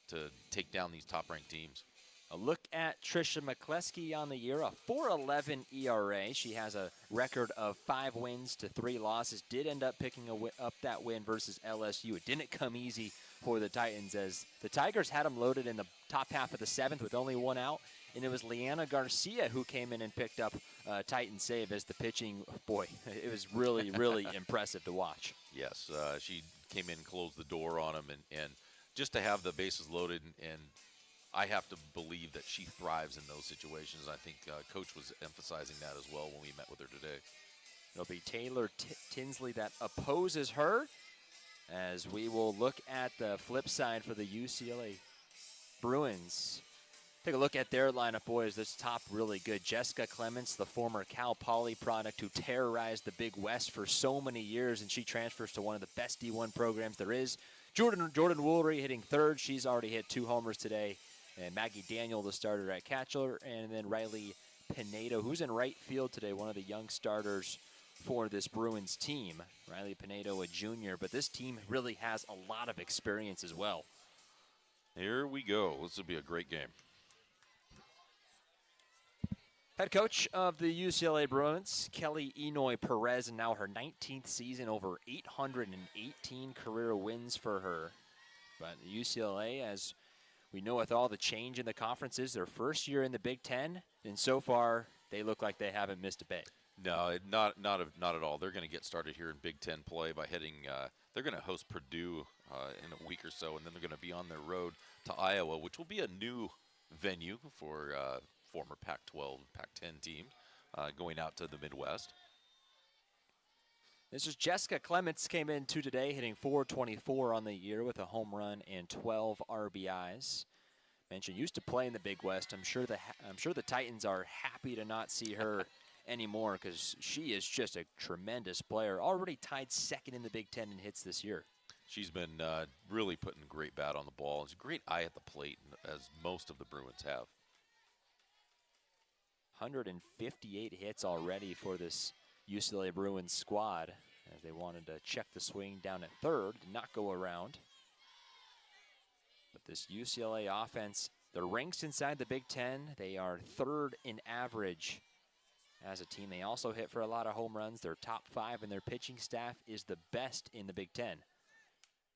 to take down these top-ranked teams. A look at Trisha McCleskey on the year, a 4.11 ERA. She has a record of 5 wins to 3 losses. Did end up picking up that win versus LSU. It didn't come easy for the Titans as the Tigers had them loaded in the top half of the 7th with only 1 out. And it was Leanna Garcia who came in and picked up Titan save as the pitching. Boy, it was really, really impressive to watch. Yes, she came in and closed the door on them. And just to have the bases loaded and I have to believe that she thrives in those situations. I think Coach was emphasizing that as well when we met with her today. It'll be Taylor Tinsley that opposes her, as we will look at the flip side for the UCLA Bruins. Take a look at their lineup, boys. This top really good. Jessica Clements, the former Cal Poly product who terrorized the Big West for so many years, and she transfers to one of the best D1 programs there is. Jordan Woolery hitting third. She's already hit 2 homers today. And Maggie Daniel, the starter at catcher, and then Riley Pinedo, who's in right field today, one of the young starters for this Bruins team. Riley Pinedo, a junior, but this team really has a lot of experience as well. Here we go. This will be a great game. Head coach of the UCLA Bruins, Kelly Enoy Perez, and now her 19th season, over 818 career wins for her. But UCLA, as we know, with all the change in the conferences, their first year in the Big Ten, and so far they look like they haven't missed a beat. No, not at all. They're going to get started here in Big Ten play by heading. They're going to host Purdue in a week or so, and then they're going to be on their road to Iowa, which will be a new venue for former Pac-12, Pac-10 teams going out to the Midwest. This is Jessica Clements, came in today, hitting .424 on the year with a home run and 12 RBIs. Mentioned used to play in the Big West. I'm sure the Titans are happy to not see her anymore because she is just a tremendous player. Already tied second in the Big Ten in hits this year. She's been really putting a great bat on the ball. It's a great eye at the plate, as most of the Bruins have. 158 hits already for this UCLA Bruins squad, as they wanted to check the swing down at third, did not go around. But this UCLA offense, they're ranked inside the Big Ten. They are third in average as a team. They also hit for a lot of home runs. They're top 5, and their pitching staff is the best in the Big Ten.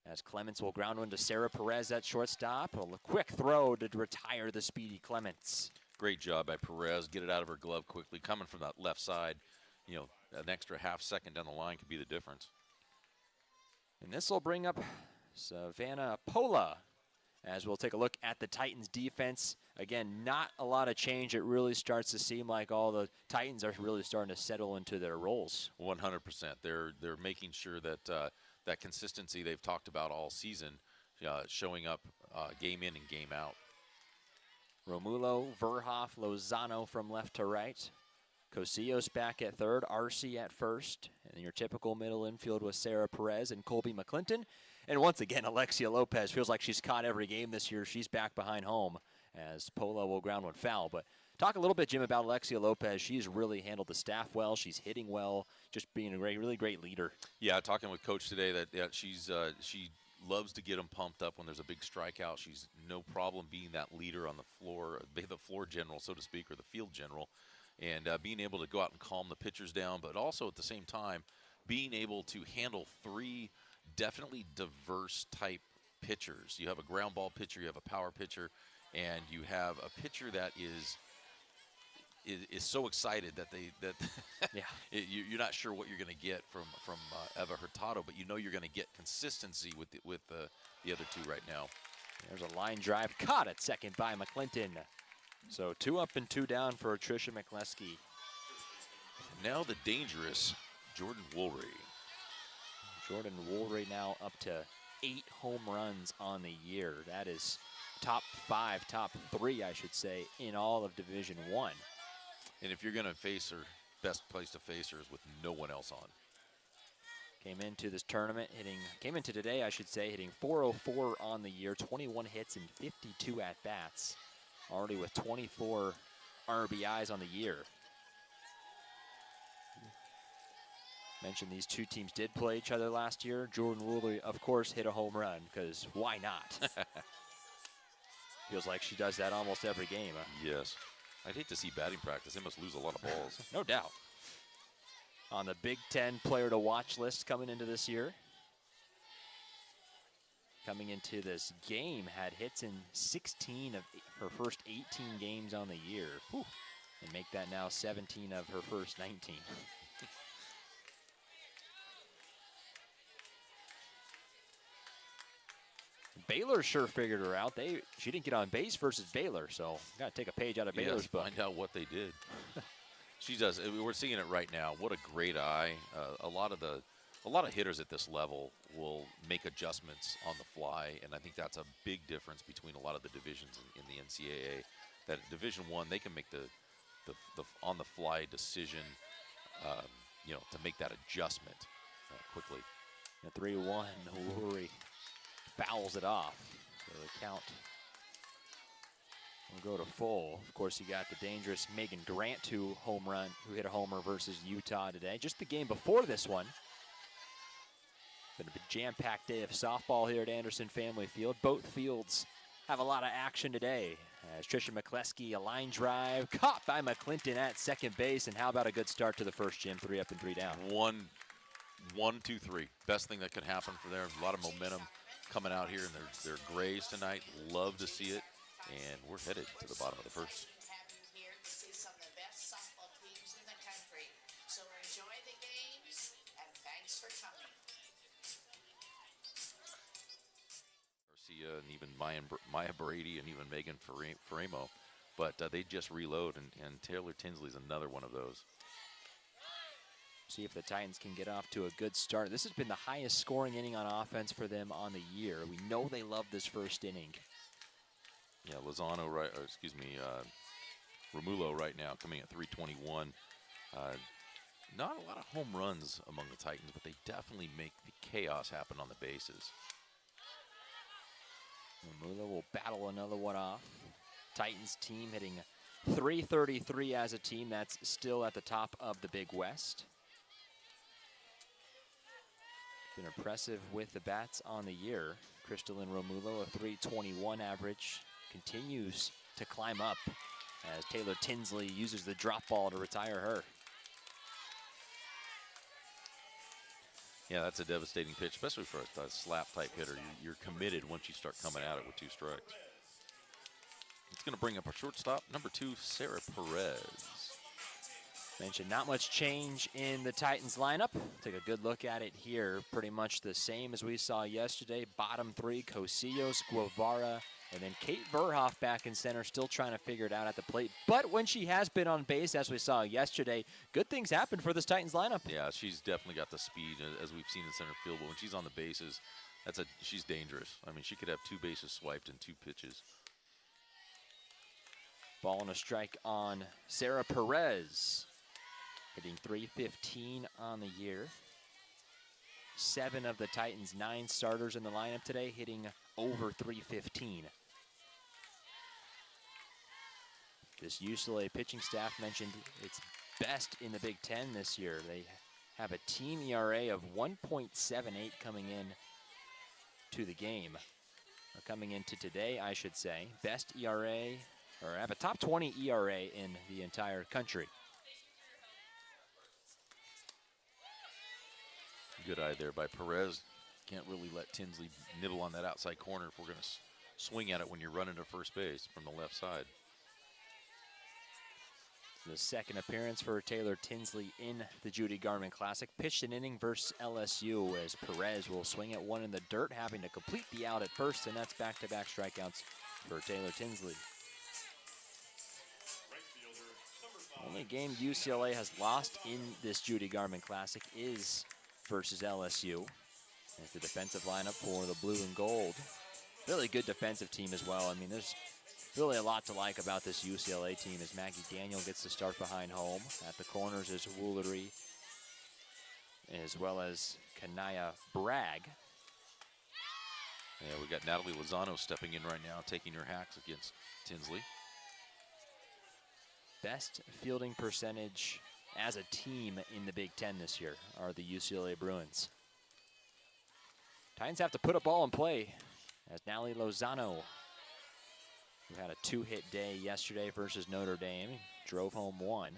As Clements will ground one to Sarah Perez at shortstop. A quick throw to retire the speedy Clements. Great job by Perez. Get it out of her glove quickly. Coming from that left side, you know, an extra half second down the line could be the difference. And this will bring up Savannah Pola, as we'll take a look at the Titans defense. Again, not a lot of change. It really starts to seem like all the Titans are really starting to settle into their roles. 100%. They're making sure that that consistency they've talked about all season, showing up game in and game out. Romulo, Verhoff, Lozano from left to right. Cosillos back at third, Arce at first. And your typical middle infield with Sarah Perez and Colby McClinton. And once again, Alexia Lopez feels like she's caught every game this year. She's back behind home as Pola will ground one foul. But talk a little bit, Jim, about Alexia Lopez. She's really handled the staff well. She's hitting well, just being a really great leader. Yeah, talking with Coach today that she loves to get them pumped up when there's a big strikeout. She's no problem being that leader on the floor general, so to speak, or the field general, and being able to go out and calm the pitchers down, but also at the same time being able to handle 3 definitely diverse type pitchers. You have a ground ball pitcher, you have a power pitcher, and you have a pitcher that is so excited that yeah. You're not sure what you're going to get from Eva Hurtado, but you know you're going to get consistency with the other 2 right now. There's a line drive caught at second by McClinton. So 2 up and 2 down for Tricia McCleskey. Now the dangerous Jordan Woolry. Jordan Woolry now up to 8 home runs on the year. That is top 5, top 3, I should say, in all of Division I. And if you're going to face her, best place to face her is with no one else on. Came into this tournament came into today, I should say, hitting .404 on the year, 21 hits and 52 at-bats. Already with 24 RBIs on the year. Mentioned these 2 teams did play each other last year. Jordan Woolry, of course, hit a home run, because why not? Feels like she does that almost every game. Yes. I'd hate to see batting practice. They must lose a lot of balls. No doubt. On the Big Ten player to watch list coming into this year. Coming into this game, had hits in 16 of her first 18 games on the year. Whew. And make that now 17 of her first 19. Baylor sure figured her out. She didn't get on base versus Baylor, so got to take a page out of Baylor's book. Find out what they did. She does. We're seeing it right now. What a great eye. A lot of hitters at this level will make adjustments on the fly, and I think that's a big difference between a lot of the divisions in the NCAA. That Division I, they can make the on the fly decision, to make that adjustment quickly. A 3-1, Uhuri fouls it off. So the count will go to full. Of course, you got the dangerous Megan Grant who hit a homer versus Utah today. Just the game before this one. Been a jam-packed day of softball here at Anderson Family Field. Both fields have a lot of action today. As Trisha McCleskey, a line drive, caught by McClinton at second base. And how about a good start to the first, Jim? 3 up and 3 down. 1, 2, 3. Best thing that could happen for them. A lot of momentum coming out here in their grays tonight. Love to see it. And we're headed to the bottom of the first. So enjoy the games, and thanks for coming. Garcia and even Maya Brady and even Megan Faremo. But they just reload, and Taylor Tinsley's another one of those. See if the Titans can get off to a good start. This has been the highest scoring inning on offense for them on the year. We know they love this first inning. Yeah, Romulo right now coming at 321. Not a lot of home runs among the Titans, but they definitely make the chaos happen on the bases. Romulo will battle another one off. Titans team hitting .333 as a team. That's still at the top of the Big West. Been impressive with the bats on the year. Crystalline Romulo, a .321 average, continues to climb up as Taylor Tinsley uses the drop ball to retire her. Yeah, that's a devastating pitch, especially for a slap-type hitter. You're committed once you start coming at it with 2 strikes. It's going to bring up our shortstop, number 2, Sarah Perez. Mentioned not much change in the Titans lineup. Take a good look at it here. Pretty much the same as we saw yesterday. Bottom 3, Cosillos, Guevara, and then Kate Verhoff back in center, still trying to figure it out at the plate. But when she has been on base, as we saw yesterday, good things happen for this Titans lineup. Yeah, she's definitely got the speed, as we've seen in center field. But when she's on the bases, she's dangerous. I mean, she could have 2 bases swiped in 2 pitches. Ball and a strike on Sarah Perez. Hitting .315 on the year. 7 of the Titans' 9 starters in the lineup today hitting over .315. This UCLA pitching staff mentioned it's best in the Big Ten this year. They have a team ERA of 1.78 coming in to the game. Or coming into today, I should say. Best ERA, or have a top 20 ERA in the entire country. Good eye there by Perez. Can't really let Tinsley nibble on that outside corner if we're going to swing at it when you're running to first base from the left side. The second appearance for Taylor Tinsley in the Judy Garman Classic. Pitched an inning versus LSU as Perez will swing at one in the dirt, having to complete the out at first, and that's back-to-back strikeouts for Taylor Tinsley. Only game UCLA has lost in this Judy Garman Classic is versus LSU. As the defensive lineup for the blue and gold. Really good defensive team as well. I mean, there's really a lot to like about this UCLA team as Maggie Daniel gets to start behind home. At the corners is Woolery, as well as Kanaya Bragg. Yeah, we got Natalie Lozano stepping in right now, taking her hacks against Tinsley. Best fielding percentage as a team in the Big Ten this year are the UCLA Bruins. Titans have to put a ball in play as Natalie Lozano who had a 2-hit day yesterday versus Notre Dame. Drove home 1.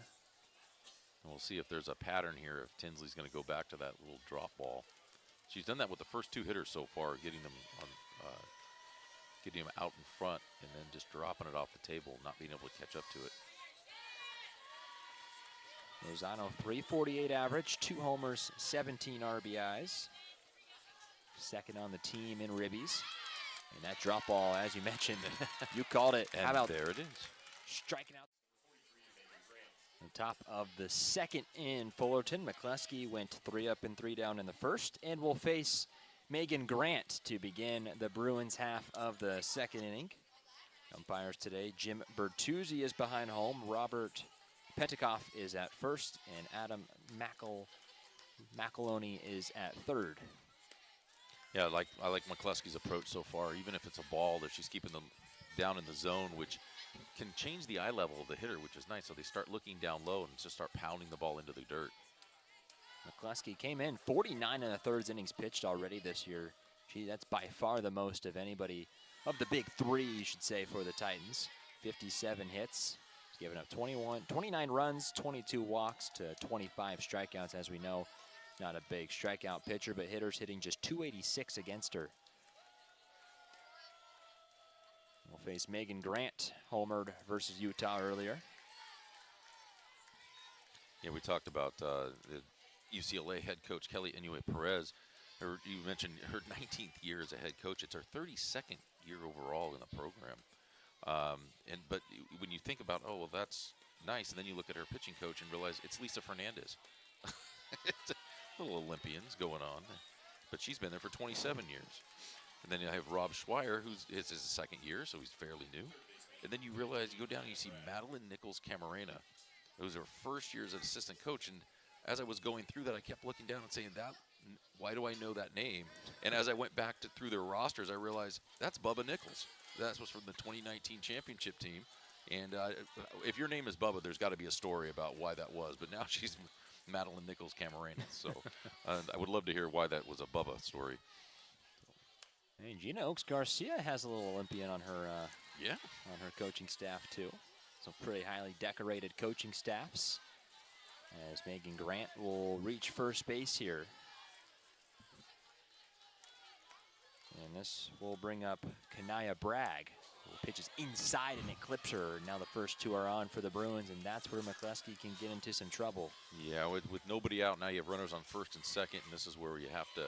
We'll see if there's a pattern here, if Tinsley's going to go back to that little drop ball. She's done that with the first 2 hitters so far, getting them out in front and then just dropping it off the table, not being able to catch up to it. Lozano, 348 average, 2 homers, 17 RBIs. Second on the team in ribbies. And that drop ball, as you mentioned, you called it. And how about there it is. Striking out. On top of the second in Fullerton, McCluskey went 3 up and 3 down in the first and will face Megan Grant to begin the Bruins half of the second inning. Umpires today, Jim Bertuzzi is behind home, Robert Petikoff is at first, and Adam McEloney is at third. Yeah, I like McCluskey's approach so far. Even if it's a ball, that she's keeping them down in the zone, which can change the eye level of the hitter, which is nice. So they start looking down low and just start pounding the ball into the dirt. McCluskey came in 49 in the third innings pitched already this year. Gee, that's by far the most of anybody of the big 3, you should say, for the Titans. 57 hits. He's given up 29 runs, 22 walks to 25 strikeouts, as we know. Not a big strikeout pitcher, but hitters hitting just 286 against her. We'll face Megan Grant, homered versus Utah earlier. Yeah, we talked about the UCLA head coach, Kelly Inouye Perez. You mentioned her 19th year as a head coach. It's her 32nd year overall in the program. But when you think about, oh, well, that's nice, and then you look at her pitching coach and realize it's Lisa Fernandez. It's little Olympians going on, but she's been there for 27 years. And then you have Rob Schweier, who's his second year, so he's fairly new. And then you realize, you go down and you see Madeline Nichols Camarena. It was her first year as an assistant coach, and as I was going through that, I kept looking down and saying, why do I know that name? And as I went back through their rosters, I realized that's Bubba Nichols. That was from the 2019 championship team. And if your name is Bubba, there's got to be a story about why that was. But now she's Madeline Nichols Camarena. So I would love to hear why that was a Bubba story. And Gina Oaks Garcia has a little Olympian on her yeah, on her coaching staff too. Some pretty highly decorated coaching staffs. As Megan Grant will reach first base here. And this will bring up Kanaya Bragg, who pitches inside and it clips her. Now the first 2 are on for the Bruins, and that's where McCluskey can get into some trouble. Yeah, with nobody out, now you have runners on first and second, and this is where you have to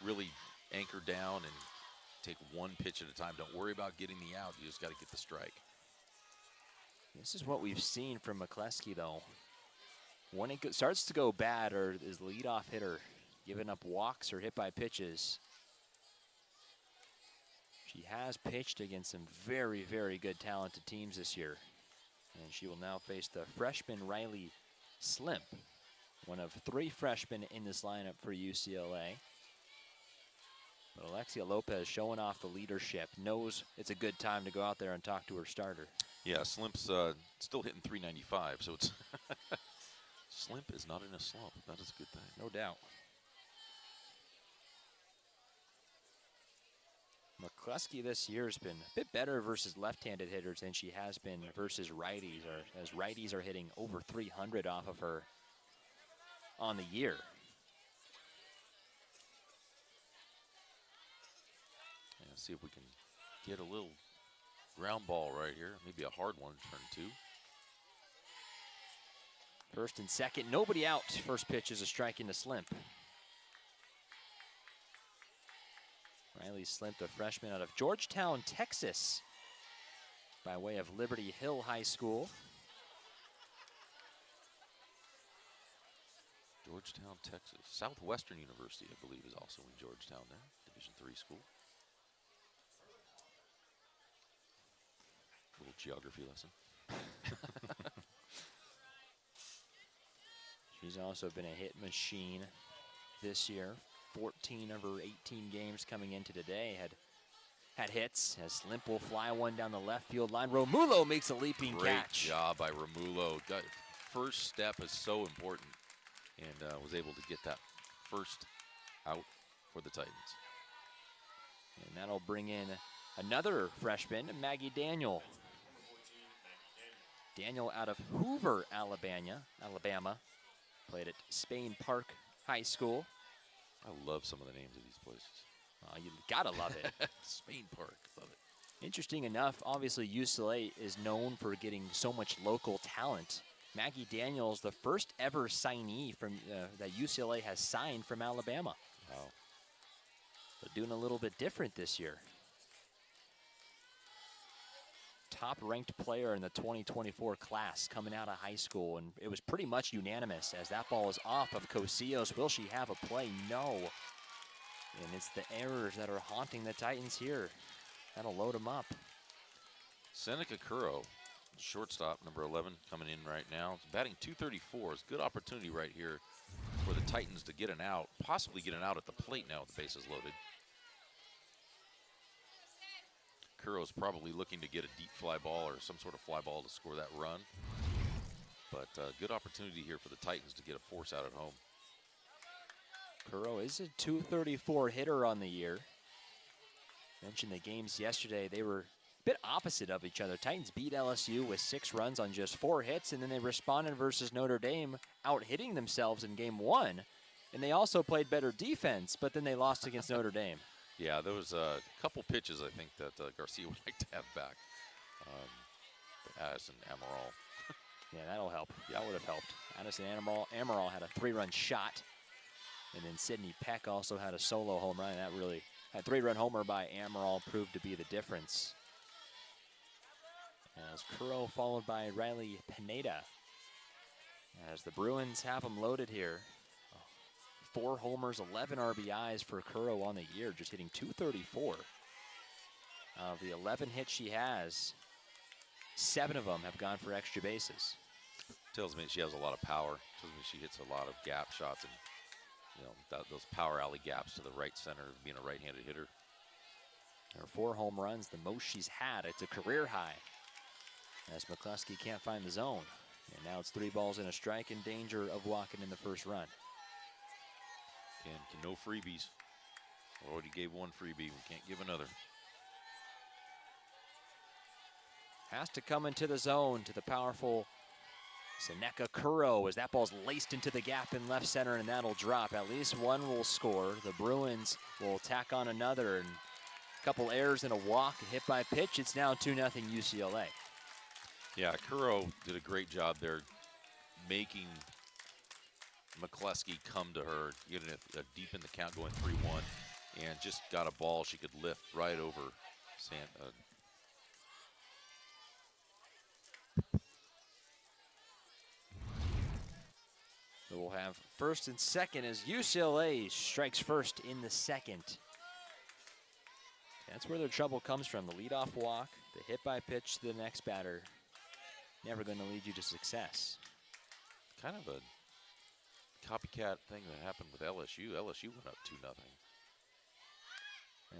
really anchor down and take one pitch at a time. Don't worry about getting the out. You just got to get the strike. This is what we've seen from McCluskey, though. When it starts to go bad, or is the leadoff hitter giving up walks or hit by pitches, she has pitched against some very, very good talented teams this year. And she will now face the freshman Riley Slimp, one of 3 freshmen in this lineup for UCLA. But Alexia Lopez, showing off the leadership, knows it's a good time to go out there and talk to her starter. Yeah, Slimp's still hitting 395, so it's Slimp is not in a slump. That is a good thing. No doubt. McCluskey this year has been a bit better versus left-handed hitters than she has been versus righties, as righties are hitting over 300 off of her on the year. Yeah, see if we can get a little ground ball right here. Maybe a hard one, turn 2. First and second, nobody out. First pitch is a strike into Slimp. Riley Slimp, a freshman out of Georgetown, Texas, by way of Liberty Hill High School. Georgetown, Texas. Southwestern University, I believe, is also in Georgetown there. Division III school. Little geography lesson. She's also been a hit machine this year. 14 of her 18 games coming into today had hits, as Slimp will fly one down the left field line. Romulo makes a leaping catch. Great job by Romulo. First step is so important, and was able to get that first out for the Titans. And that'll bring in Another freshman, Maggie Daniel. Daniel out of Hoover, Alabama. Played at Spain Park High School. I love some of the names of these places. You gotta love it. Spain Park, love it. Interesting enough, obviously UCLA is known for getting so much local talent. Maggie Daniels, the first ever signee from that UCLA has signed from Alabama. Wow. They're doing a little bit different this year. Top-ranked player in the 2024 class coming out of high school, and it was pretty much unanimous as that ball is off of Cosillos. Will she have a play? No. And it's the errors that are haunting the Titans here. That'll load them up. Seneca Curro, shortstop, number 11, coming in right now. Batting .234. It's a good opportunity right here for the Titans to get an out, possibly get an out at the plate now with the bases loaded. Curro's probably looking to get a deep fly ball or some sort of fly ball to score that run. But good opportunity here for the Titans to get a force out at home. Curro is a .234 hitter on the year. Mentioned the games yesterday, they were a bit opposite of each other. Titans beat LSU with 6 runs on just 4 hits, and then they responded versus Notre Dame, out-hitting themselves in game 1. And they also played better defense, but then they lost against Notre Dame. Yeah, there was a couple pitches I think that Garcia would like to have back. Addison Amaral. Yeah, that'll help. Yeah. That would have helped. Addison Amaral had a 3-run shot. And then Sidney Peck also had a solo home run. That really, that 3-run homer by Amaral proved to be the difference. As Curro followed by Riley Pineda. As the Bruins have them loaded here. 4 homers, 11 RBIs for Curro on the year, just hitting .234. Of the 11 hits she has, 7 of them have gone for extra bases. Tells me she has a lot of power. Tells me she hits a lot of gap shots and, you know, those power alley gaps to the right center, being a right-handed hitter. Her 4 home runs, the most she's had. It's a career high. As McCluskey can't find the zone. And now it's 3 balls and a strike, in danger of walking in the first run. And no freebies. Already gave 1 freebie. We can't give another. Has to come into the zone to the powerful Seneca Curro as that ball's laced into the gap in left center, and that'll drop. At least 1 will score. The Bruins will tack on another, and a couple errors and a walk, a hit by pitch. It's now 2-0 UCLA. Yeah, Curro did a great job there making McCluskey come to her, getting it deep in the count, going 3-1, and just got a ball she could lift right over So we'll have first and second as UCLA strikes first in the second. That's where their trouble comes from. The leadoff walk, the hit by pitch to the next batter. Never going to lead you to success. Kind of a copycat thing that happened with LSU. LSU went up 2-0.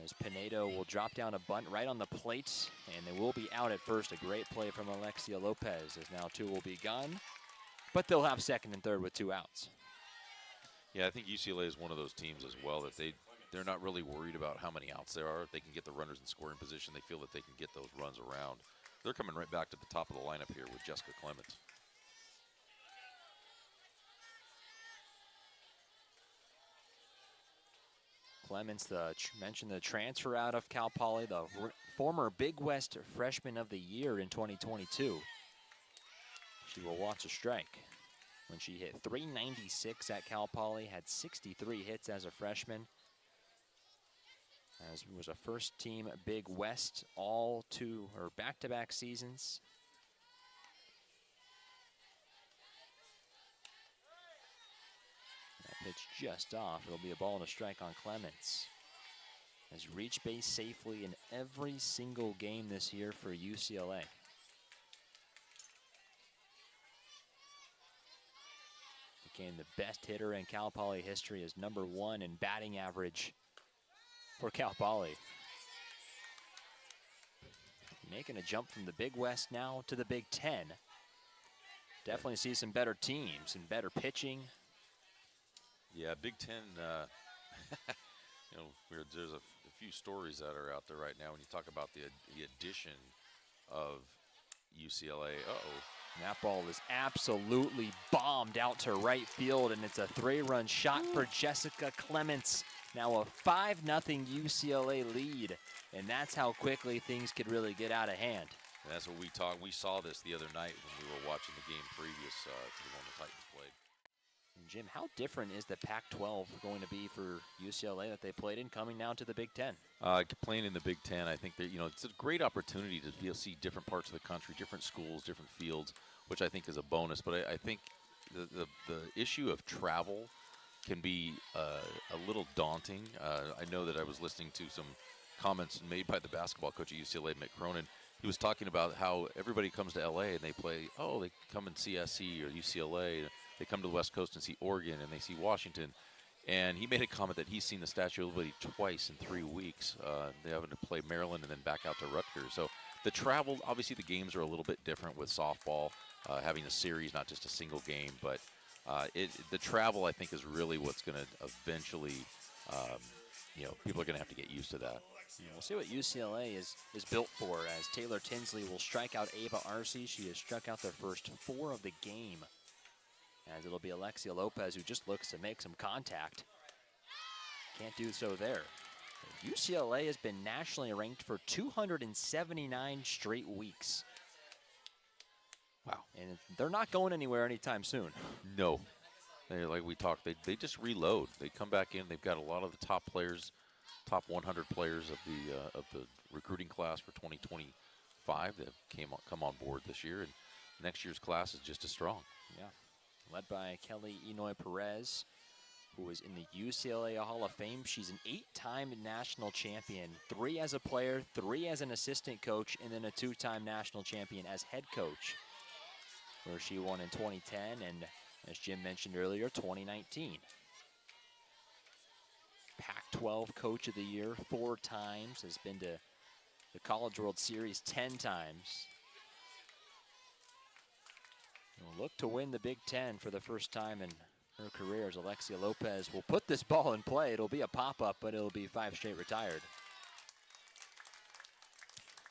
As Pinedo will drop down a bunt right on the plate, and they will be out at first. A great play from Alexia Lopez, as now 2 will be gone. But they'll have second and third with 2 outs. Yeah, I think UCLA is one of those teams as well that they're not really worried about how many outs there are. If they can get the runners in scoring position, they feel that they can get those runs around. They're coming right back to the top of the lineup here with Jessica Clements. Clements, mentioned the transfer out of Cal Poly, the former Big West Freshman of the Year in 2022. She will watch a strike. When she hit .396 at Cal Poly, had 63 hits as a freshman. As was a first-team Big West all 2 or back-to-back seasons. That pitch just off. It'll be a ball and a strike on Clements. Has reached base safely in every single game this year for UCLA. Became the best hitter in Cal Poly history as #1 in batting average for Cal Poly. Making a jump from the Big West now to the Big Ten. Definitely see some better teams and better pitching. Yeah, Big Ten, You know, there's a few stories that are out there right now when you talk about the addition of UCLA. Uh-oh. That ball is absolutely bombed out to right field, and it's a 3-run shot for Jessica Clements. Now a 5-0 UCLA lead, and that's how quickly things could really get out of hand. And that's what we talked. We saw this the other night when we were watching the game previous to the one the Titans played. And Jim, how different is the Pac-12 going to be for UCLA that they played in coming now to the Big Ten? Playing in the Big Ten, I think that it's a great opportunity to be able to see different parts of the country, different schools, different fields, which I think is a bonus. But I think the issue of travel can be a little daunting. I know that I was listening to some comments made by the basketball coach at UCLA, Mick Cronin. He was talking about how everybody comes to LA and they play, they come and see SC or UCLA. They come to the West Coast and see Oregon and they see Washington. And he made a comment that he's seen the Statue of Liberty twice in 3 weeks. They're having to play Maryland and then back out to Rutgers. So the travel, obviously the games are a little bit different with softball, having a series, not just a single game. But the travel, I think, is really what's going to eventually, people are going to have to get used to that. Yeah, we'll see what UCLA is built for, as Taylor Tinsley will strike out Ava Arce. She has struck out their first 4 of the game, as it'll be Alexia Lopez who just looks to make some contact. Can't do so there. UCLA has been nationally ranked for 279 straight weeks. Wow. And they're not going anywhere anytime soon. No. Like we talked, they just reload. They come back in. They've got a lot of the top players, top 100 players of the recruiting class for 2025 that come on board this year, and next year's class is just as strong. Yeah, led by Kelly Enoy Perez, who is in the UCLA Hall of Fame. She's an 8-time national champion, 3 as a player, 3 as an assistant coach, and then a 2-time national champion as head coach, where she won in 2010 and, as Jim mentioned earlier, 2019. Pac-12 Coach of the Year 4 times, has been to the College World Series 10 times. Will look to win the Big Ten for the first time in her career, as Alexia Lopez will put this ball in play. It'll be a pop-up, but it'll be 5 straight retired.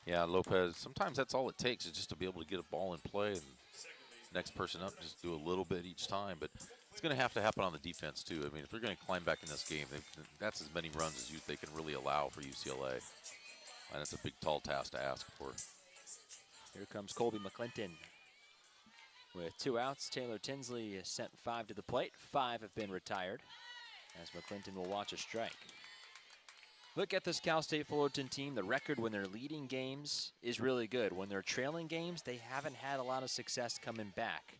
Yeah, Lopez, sometimes that's all it takes, is just to be able to get a ball in play, and next person up, just do a little bit each time. But it's going to happen on the defense, too. I mean, if they're going to climb back in this game, that's as many runs as they can really allow for UCLA. And it's a big, tall task to ask for. Here comes Colby McClinton. With 2 outs, Taylor Tinsley has sent 5 to the plate. 5 have been retired, as McClinton will watch a strike. Look at this Cal State Fullerton team. The record when they're leading games is really good. When they're trailing games, they haven't had a lot of success coming back.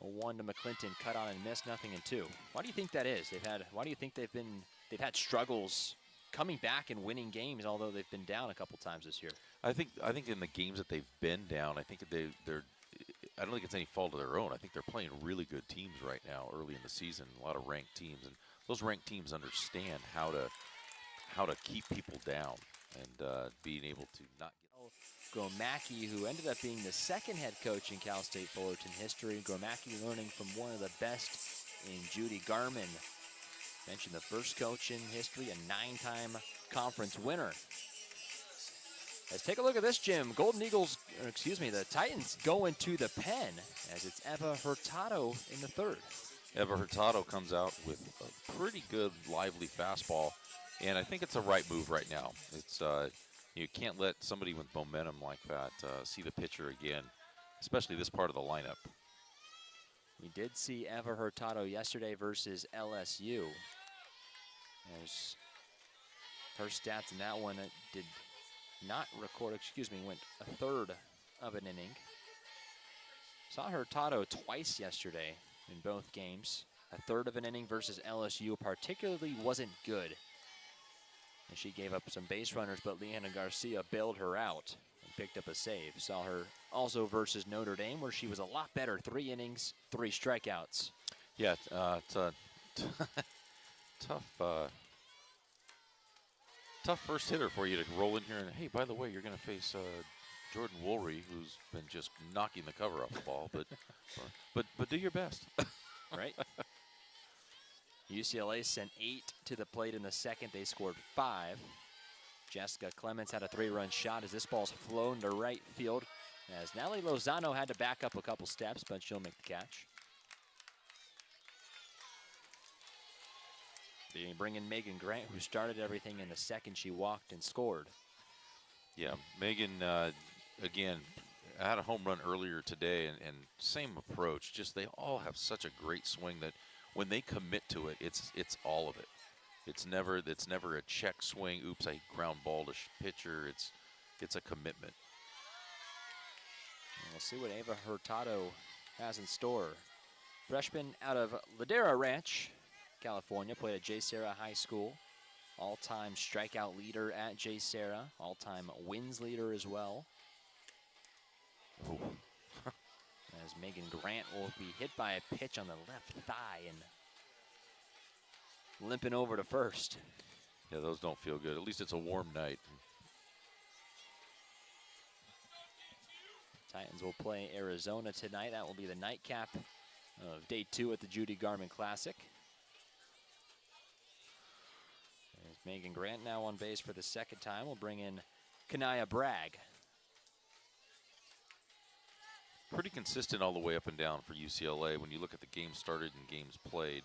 A 1 to McClinton, cut on and miss, nothing in 2. Why do you think that is? Why do you think they've had struggles coming back and winning games, although they've been down a couple times this year? I think in the games that they've been down, I think I don't think it's any fault of their own. I think they're playing really good teams right now early in the season, a lot of ranked teams, and those ranked teams understand how to keep people down and being able to not get. Gromacki, who ended up being the 2nd head coach in Cal State Fullerton history. Gromacki learning from one of the best in Judy Garman. Mentioned the first coach in history, a 9-time conference winner. Let's take a look at this, Jim. The Titans go into the pen, as it's Eva Hurtado in the 3rd. Eva Hurtado comes out with a pretty good, lively fastball, and I think it's a right move right now. It's you can't let somebody with momentum like that see the pitcher again, especially this part of the lineup. We did see Eva Hurtado yesterday versus LSU. There's her stats in that one. It did not record, went a 3rd of an inning. Saw Hurtado twice yesterday in both games. A 3rd of an inning versus LSU particularly wasn't good, and she gave up some base runners, but Leanna Garcia bailed her out and picked up a save. Saw her also versus Notre Dame, where she was a lot better. 3 innings, 3 strikeouts. Yeah, it's a tough first hitter for you to roll in here and, hey, by the way, you're going to face Jordan Woolry, who's been just knocking the cover off the ball, but do your best. Right? UCLA sent 8 to the plate in the second. They scored 5. Jessica Clements had a 3-run shot as this ball's flown to right field. As Natalie Lozano had to back up a couple steps, but she'll make the catch. They bring in Megan Grant, who started everything in the second. She walked and scored. Yeah, Megan, again, had a home run earlier today, and same approach. Just they all have such a great swing that when they commit to it, it's all of it. It's never a check swing. Oops, I ground ball to pitcher. It's a commitment. And we'll see what Ava Hurtado has in store. Freshman out of Ladera Ranch, California, played at J. Sarah High School. All-time strikeout leader at J. Sarah. All-time wins leader as well. Ooh. As Megan Grant will be hit by a pitch on the left thigh and limping over to first. Yeah, those don't feel good. At least it's a warm night. Titans will play Arizona tonight. That will be the nightcap of day 2 at the Judy Garman Classic. There's Megan Grant now on base for the second time. We'll bring in Kanaya Bragg. Pretty consistent all the way up and down for UCLA. When you look at the games started and games played,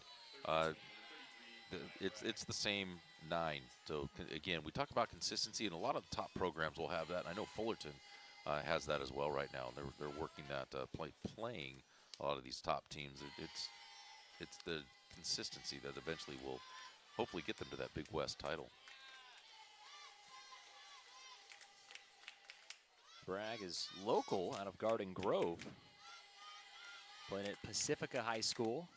it's the same 9. So again, we talk about consistency, and a lot of the top programs will have that. I know Fullerton has that as well right now. They're working that playing a lot of these top teams. It's the consistency that eventually will hopefully get them to that Big West title. Bragg is local out of Garden Grove. Played at Pacifica High School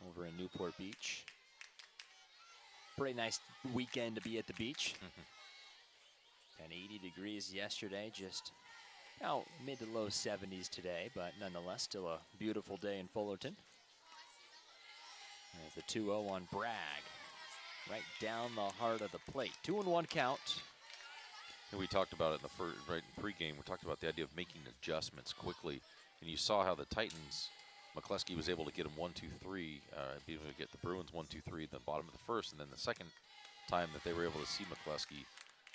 over in Newport Beach. Pretty nice weekend to be at the beach. Had 80 degrees yesterday, just out mid to low 70s today, but nonetheless still a beautiful day in Fullerton. There's the 2-0 on Bragg. Right down the heart of the plate. 2-1 count. And we talked about it in the first, right in pregame. We talked about the idea of making adjustments quickly, and you saw how the Titans, McCluskey was able to get them 1-2-3, be able to get the Bruins 1-2-3 at the bottom of the first, and then the second time that they were able to see McCluskey,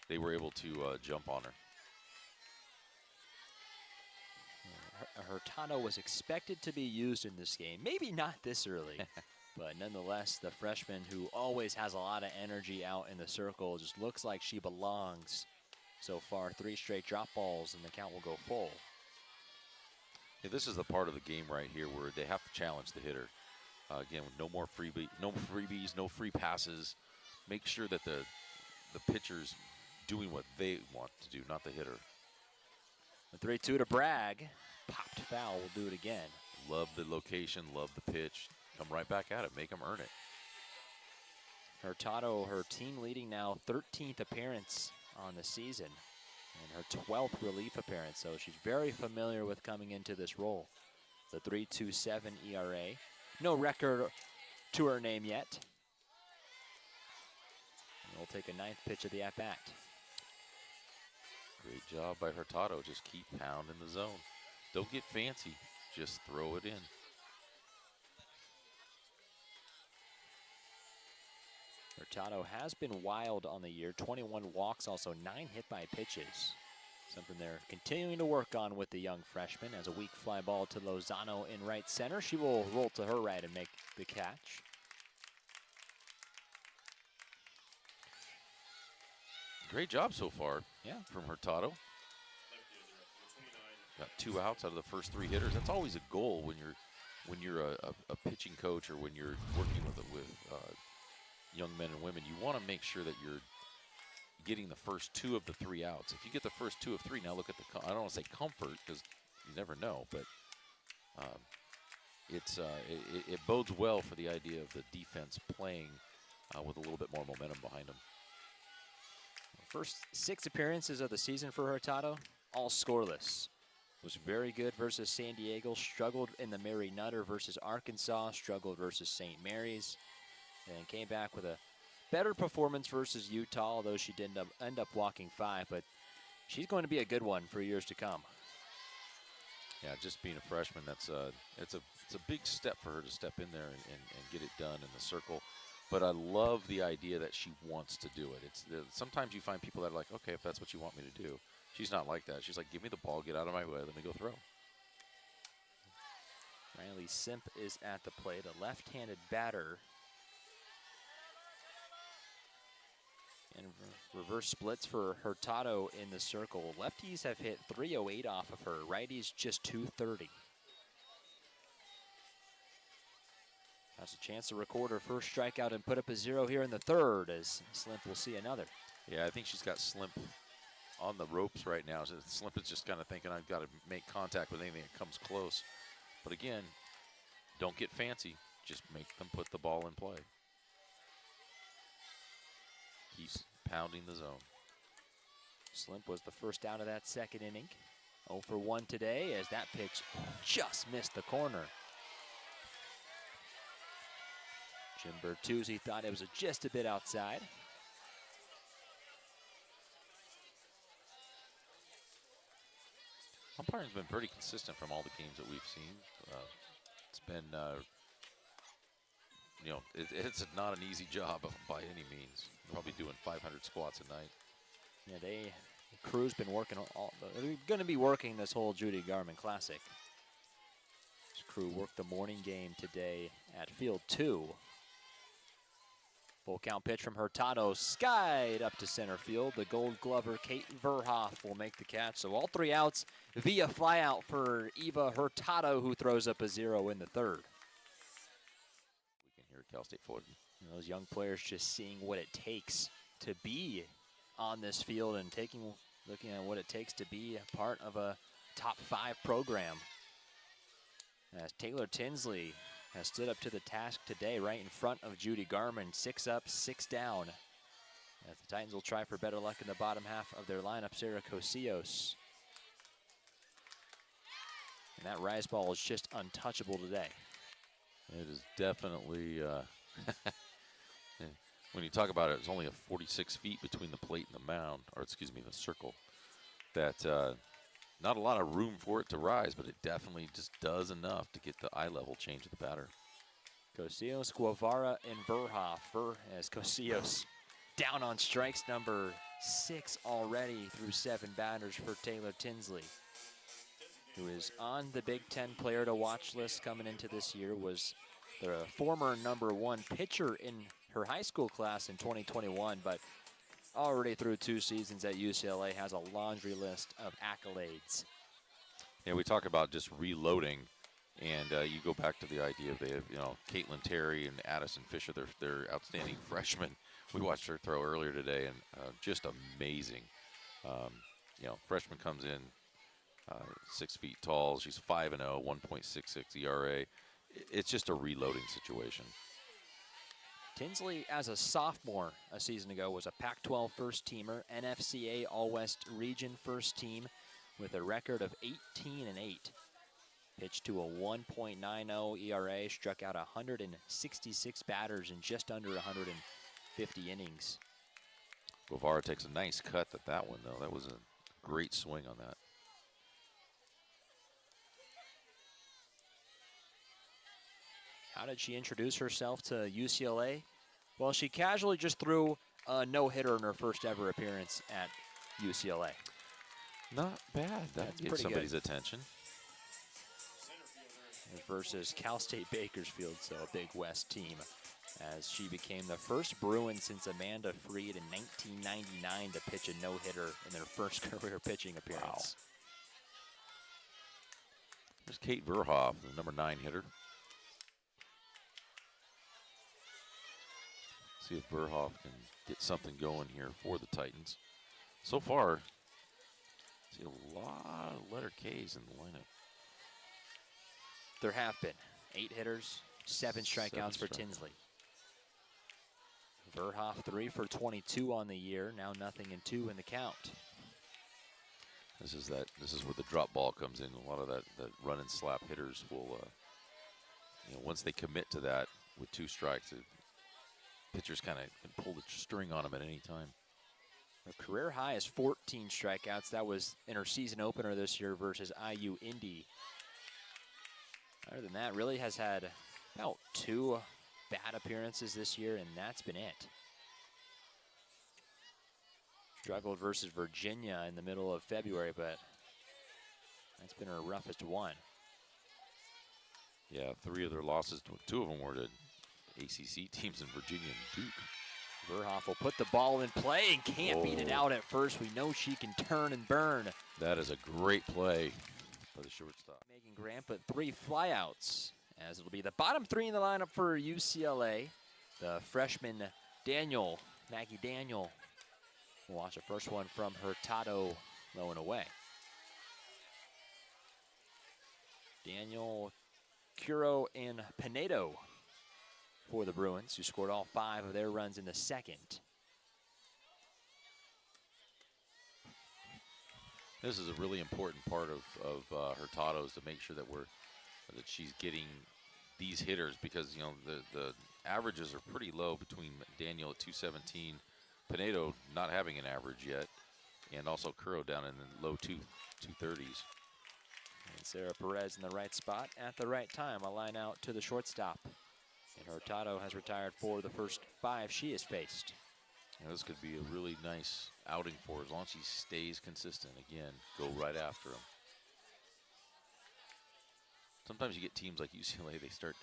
they were able to jump on her. Hurtado was expected to be used in this game. Maybe not this early, but nonetheless, the freshman who always has a lot of energy out in the circle just looks like she belongs. So far, 3 straight drop balls, and the count will go full. Yeah, this is the part of the game right here where they have to challenge the hitter. Again, with no more freebies, no free passes. Make sure that the pitcher's doing what they want to do, not the hitter. The 3-2 to Bragg. Popped foul, will do it again. Love the location, love the pitch. Come right back at it, make them earn it. Hurtado, her team leading now 13th appearance on the season and her 12th relief appearance, so she's very familiar with coming into this role. The 3.27 ERA. No record to her name yet. And we'll take a 9th pitch of the at-bat. Great job by Hurtado. Just keep pounding the zone. Don't get fancy, just throw it in. Hurtado has been wild on the year. 21 walks, also 9 hit by pitches. Something they're continuing to work on with the young freshman. As a weak fly ball to Lozano in right center. She will roll to her right and make the catch. Great job so far, yeah, from Hurtado. Got 2 outs out of the first 3 hitters. That's always a goal when you're a pitching coach or when you're working with young men and women. You want to make sure that you're getting the first 2 of the 3 outs. If you get the first 2 of 3, now look at I don't want to say comfort because you never know, but it bodes well for the idea of the defense playing with a little bit more momentum behind them. First 6 appearances of the season for Hurtado, all scoreless. Was very good versus San Diego, struggled in the Mary Nutter versus Arkansas, struggled versus St. Mary's, and came back with a better performance versus Utah, although she did end up walking 5, but she's going to be a good one for years to come. Yeah, just being a freshman, it's a it's a big step for her to step in there and get it done in the circle. But I love the idea that she wants to do it. Sometimes you find people that are like, okay, if that's what you want me to do. She's not like that. She's like, give me the ball, get out of my way, let me go throw. Riley Simp is at the plate, a left-handed batter. And reverse splits for Hurtado in the circle. Lefties have hit 308 off of her. Righties just 230. Has a chance to record her first strikeout and put up a 0 here in the third, as Slimp will see another. Yeah, I think she's got Slimp on the ropes right now. So Slimp is just kind of thinking, I've got to make contact with anything that comes close. But again, don't get fancy. Just make them put the ball in play. Keeps pounding the zone. Slimp was the first out of that second inning. 0 for 1 today, as that pitch just missed the corner. Jim Bertuzzi thought it was just a bit outside. Umpiring's been pretty consistent from all the games that we've seen. It's been, it's not an easy job by any means. Probably doing 500 squats a night. Yeah, the crew's been working they're going to be working this whole Judy Garman Classic. This crew worked the morning game today at Field 2. Full count pitch from Hurtado, skied up to center field. The Gold Glover, Kate Verhoff, will make the catch. So all 3 outs via flyout for Eva Hurtado, who throws up a 0 in the third. We can hear Cal State Fullerton. Those young players just seeing what it takes to be on this field and looking at what it takes to be a part of a top 5 program. As Taylor Tinsley has stood up to the task today right in front of Judy Garman. 6 up, 6 down. As the Titans will try for better luck in the bottom half of their lineup, Sarah Cosillos. And that rise ball is just untouchable today. It is definitely, when you talk about it, it's only a 46 feet between the plate and the mound, or excuse me, the circle. That not a lot of room for it to rise, but it definitely just does enough to get the eye level change of the batter. Cosillos, Guevara, and Verhoff. As Cosillos down on strikes number 6 already through 7 batters for Taylor Tinsley, who is on the Big Ten player to watch list coming into this year, was the former #1 pitcher in her high school class in 2021, but already through 2 seasons at UCLA has a laundry list of accolades. Yeah, we talk about just reloading, and you go back to the idea of Caitlin Terry and Addison Fisher, they're outstanding freshmen. We watched her throw earlier today, and just amazing. Freshman comes in 6 feet tall. She's 5-0, 1.66 ERA. It's just a reloading situation. Tinsley, as a sophomore a season ago, was a Pac-12 first-teamer, NFCA All-West Region first team with a record of 18-8. Pitched to a 1.90 ERA, struck out 166 batters in just under 150 innings. Guevara takes a nice cut at that one, though. That was a great swing on that. How did she introduce herself to UCLA? Well, she casually just threw a no-hitter in her first ever appearance at UCLA. Not bad. That gets somebody's attention. Versus Cal State Bakersfield, so a Big West team, as she became the first Bruin since Amanda Freed in 1999 to pitch a no-hitter in their first career pitching appearance. Wow. There's Kate Verhoff, the #9 hitter. See if Verhoff can get something going here for the Titans. So far, see a lot of letter K's in the lineup. There have been 8 hitters, 7 strikeouts for Tinsley. Verhoff 3 for 22 on the year, now 0-2 in the count. This is where the drop ball comes in. A lot of that run and slap hitters will, once they commit to that with 2 strikes, pitchers kind of can pull the string on them at any time. Her career high is 14 strikeouts. That was in her season opener this year versus IU Indy. Other than that, really has had about 2 bad appearances this year, and that's been it. Struggled versus Virginia in the middle of February, but that's been her roughest one. Yeah, 3 of their losses, 2 of them were to ACC teams in Virginia and Duke. Verhoff will put the ball in play and can't beat it out at first. We know she can turn and burn. That is a great play by the shortstop. Making Grant, but 3 flyouts, as it'll be the bottom 3 in the lineup for UCLA. The freshman Maggie Daniel, will watch the first one from Hurtado, low and away. Daniel, Curo, and Pinedo for the Bruins, who scored all 5 of their runs in the second. This is a really important part of Hurtado's, to make sure that she's getting these hitters, because the averages are pretty low between Daniel at 217, Pinedo not having an average yet, and also Curo down in the low 230s. And Sarah Perez in the right spot at the right time. A line out to the shortstop. And Hurtado has retired for the first 5 she has faced. This could be a really nice outing for her, as long as she stays consistent. Again, go right after him. Sometimes you get teams like UCLA, they start,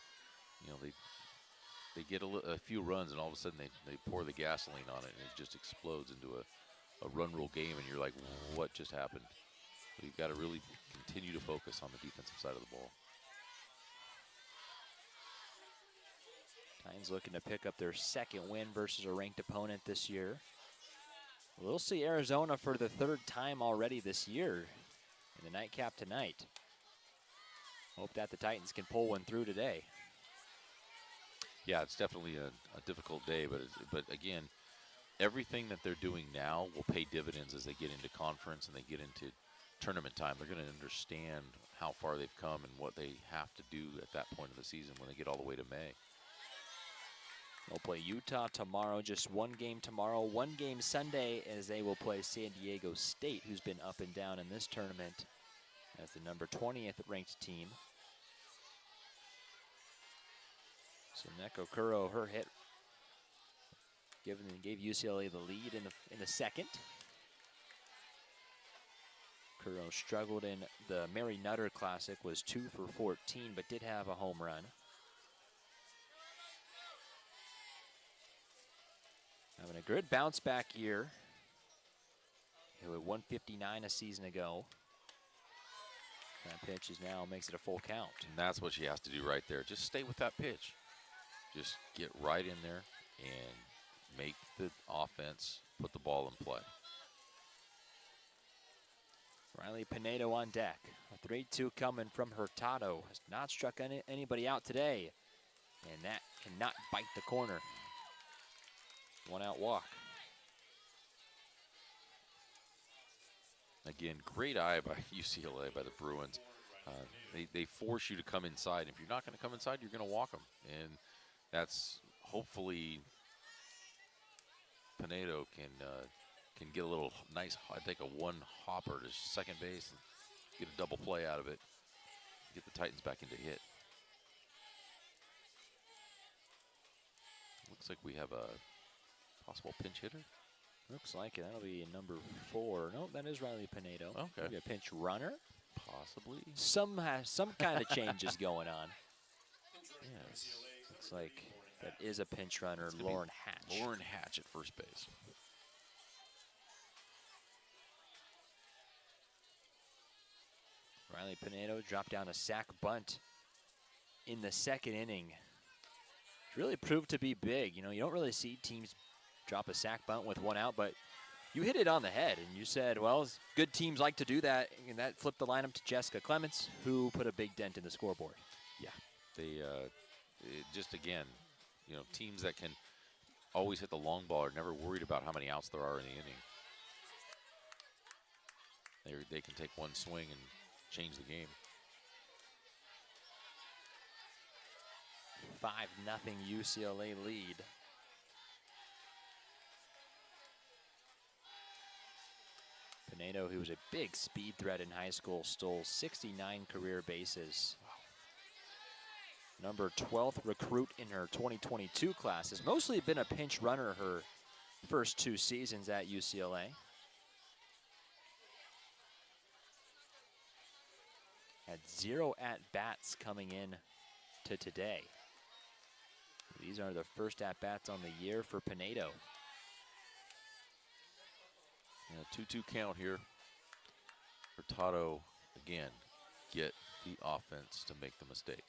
they get a few runs, and all of a sudden they pour the gasoline on it, and it just explodes into a run rule game, and you're like, what just happened? But you've got to really continue to focus on the defensive side of the ball. Titans looking to pick up their 2nd win versus a ranked opponent this year. We'll see Arizona for the 3rd time already this year in the nightcap tonight. Hope that the Titans can pull one through today. Yeah, it's definitely a difficult day, but again, everything that they're doing now will pay dividends as they get into conference and they get into tournament time. They're going to understand how far they've come and what they have to do at that point of the season when they get all the way to May. They'll play Utah tomorrow, just 1 game tomorrow, 1 game Sunday, as they will play San Diego State, who's been up and down in this tournament as the number 20th ranked team. So Neko Kuro, her hit gave UCLA the lead in the second. Kuro struggled in the Mary Nutter Classic, was 2 for 14, but did have a home run. Having a good bounce back year. He had 159 a season ago. That pitch is now makes it a full count. And that's what she has to do right there. Just stay with that pitch. Just get right in there and make the offense put the ball in play. Riley Pinedo on deck. A 3-2 coming from Hurtado. Has not struck anybody out today. And that cannot bite the corner. 1-out walk. Again, great eye by UCLA, by the Bruins. They force you to come inside. If you're not going to come inside, you're going to walk them. And that's hopefully Pinedo can get a little nice, take a 1 hopper to second base and get a double play out of it. Get the Titans back into hit. Looks like we have a possible pinch hitter. Looks like it. That'll be number 4. Nope, that is Riley Pinedo. Okay. Maybe a pinch runner. Possibly. Some kind of changes going on. Yes. Looks like that is a pinch runner, Lauren Hatch. Lauren Hatch at first base. Riley Pinedo dropped down a sac bunt in the 2nd inning. It's really proved to be big. You don't really see teams drop a sac bunt with 1 out, but you hit it on the head, and you said, well, good teams like to do that, and that flipped the lineup to Jessica Clements, who put a big dent in the scoreboard. Yeah, they just, again, teams that can always hit the long ball are never worried about how many outs there are in the inning. They can take 1 swing and change the game. 5-0 UCLA lead. Pinedo, who was a big speed threat in high school, stole 69 career bases. number 12th recruit in her 2022 class, has mostly been a pinch runner her first 2 seasons at UCLA. Had 0 at-bats coming in to today. These are the first at-bats on the year for Pinedo. Yeah, 2-2 count here. Hurtado, again, get the offense to make the mistake.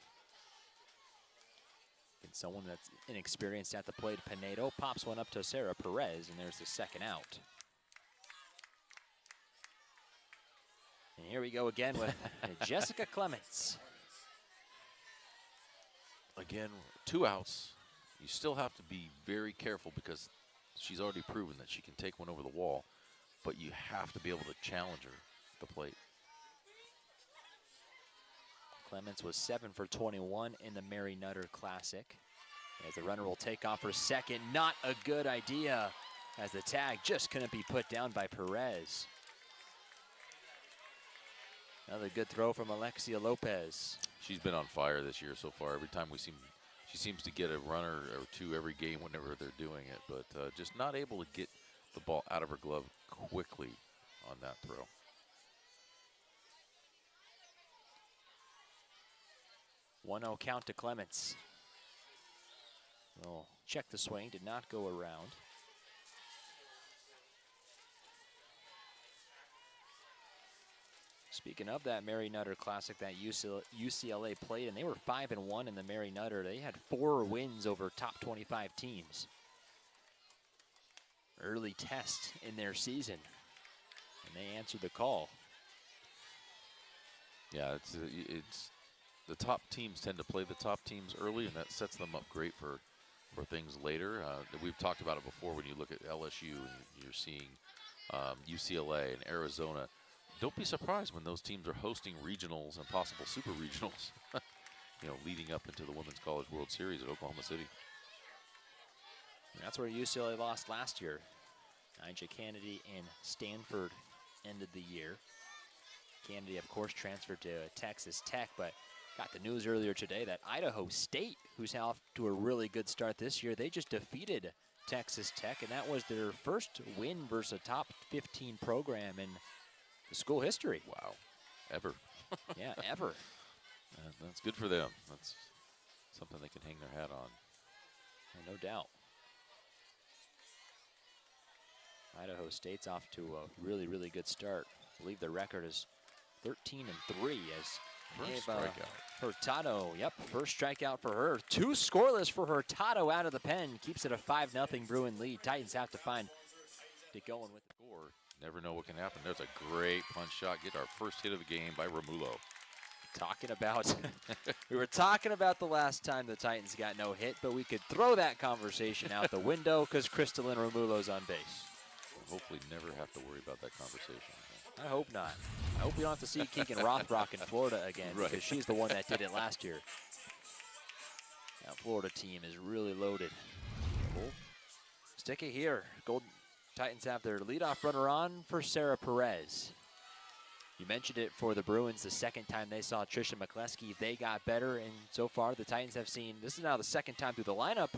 And someone that's inexperienced at the plate, Pinedo pops one up to Sarah Perez, and there's the second out. And here we go again with Jessica Clements. Again, 2 outs. You still have to be very careful because she's already proven that she can take one over the wall, but you have to be able to challenge her at the plate. Clements was 7 for 21 in the Mary Nutter Classic. As the runner will take off for second, not a good idea, as the tag just couldn't be put down by Perez. Another good throw from Alexia Lopez. She's been on fire this year so far. Every time she seems to get a runner or 2 every game whenever they're doing it, but just not able to get the ball out of her glove quickly on that throw. 1-0 count to Clements. Oh, check the swing, did not go around. Speaking of that Mary Nutter Classic that UCLA played, and they were 5-1 in the Mary Nutter. They had 4 wins over top 25 teams. Early test in their season, and they answered the call. Yeah, it's the top teams tend to play the top teams early, and that sets them up great for things later. We've talked about it before when you look at LSU and you're seeing UCLA and Arizona. Don't be surprised when those teams are hosting regionals and possible super regionals, leading up into the Women's College World Series at Oklahoma City. And that's where UCLA lost last year. Nyjah Kennedy and Stanford ended the year. Kennedy, of course, transferred to Texas Tech, but got the news earlier today that Idaho State, who's off to a really good start this year, they just defeated Texas Tech, and that was their first win versus a top 15 program in the school history. Wow, ever. Yeah, ever. That's good for them. That's something they can hang their hat on. No doubt. Idaho State's off to a really, really good start. I believe the record is 13-3 as First strikeout. Hurtado, first strikeout for her. 2 scoreless for Hurtado out of the pen. Keeps it a 5-0 Bruin lead. Titans have to get going with the score. Never know what can happen. There's a great punch shot. Get our first hit of the game by Romulo. We were talking about the last time the Titans got no hit, but we could throw that conversation out the window because Crystalline Romulo's on base. We'll hopefully never have to worry about that conversation. I hope not. I hope we don't have to see Keegan Rothrock in Florida again, Right. because she's the one that did it last year. That Florida team is really loaded. Cool. Stick it here. Golden Titans have their leadoff runner on for Sarah Perez. You mentioned it for the Bruins, the second time they saw Trisha McCleskey, they got better, and so far the Titans have seen, this is now the second time through the lineup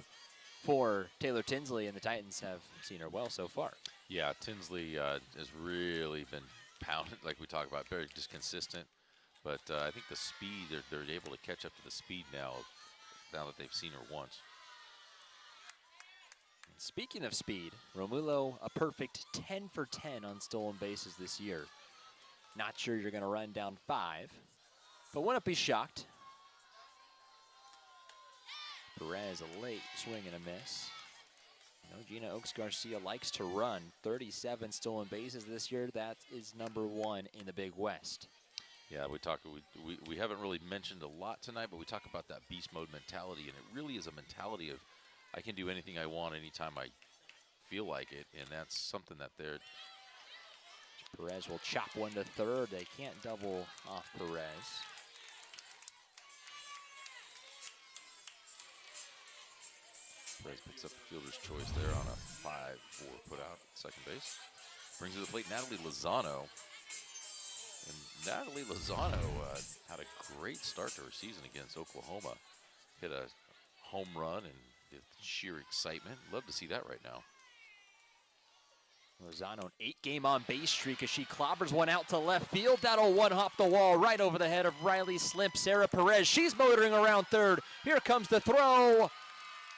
for Taylor Tinsley, and the Titans have seen her well so far. Yeah, Tinsley has really been pounded, like we talked about, very just consistent. But I think the speed, they're able to catch up to the speed now that they've seen her once. And speaking of speed, Romulo, a perfect 10 for 10 on stolen bases this year. Not sure you're going to run down 5, but wouldn't be shocked. Perez, a late swing and a miss. Gina Oaks-Garcia likes to run. 37 stolen bases this year. That is #1 in the Big West. Yeah, we haven't really mentioned a lot tonight, but we talk about that beast mode mentality, and it really is a mentality of I can do anything I want anytime I feel like it, and that's something that they're. Perez will chop one to third. They can't double off Perez. Perez picks up the fielder's choice there on a 5-4 put out at second base. Brings to the plate Natalie Lozano. And Natalie Lozano had a great start to her season against Oklahoma. hit a home run and the sheer excitement. Love to see that right now. Lozano, an 8-game on-base streak as she clobbers one out to left field. That'll one-hop the wall right over the head of Riley Slimp. Sarah Perez, she's motoring around third. Here comes the throw.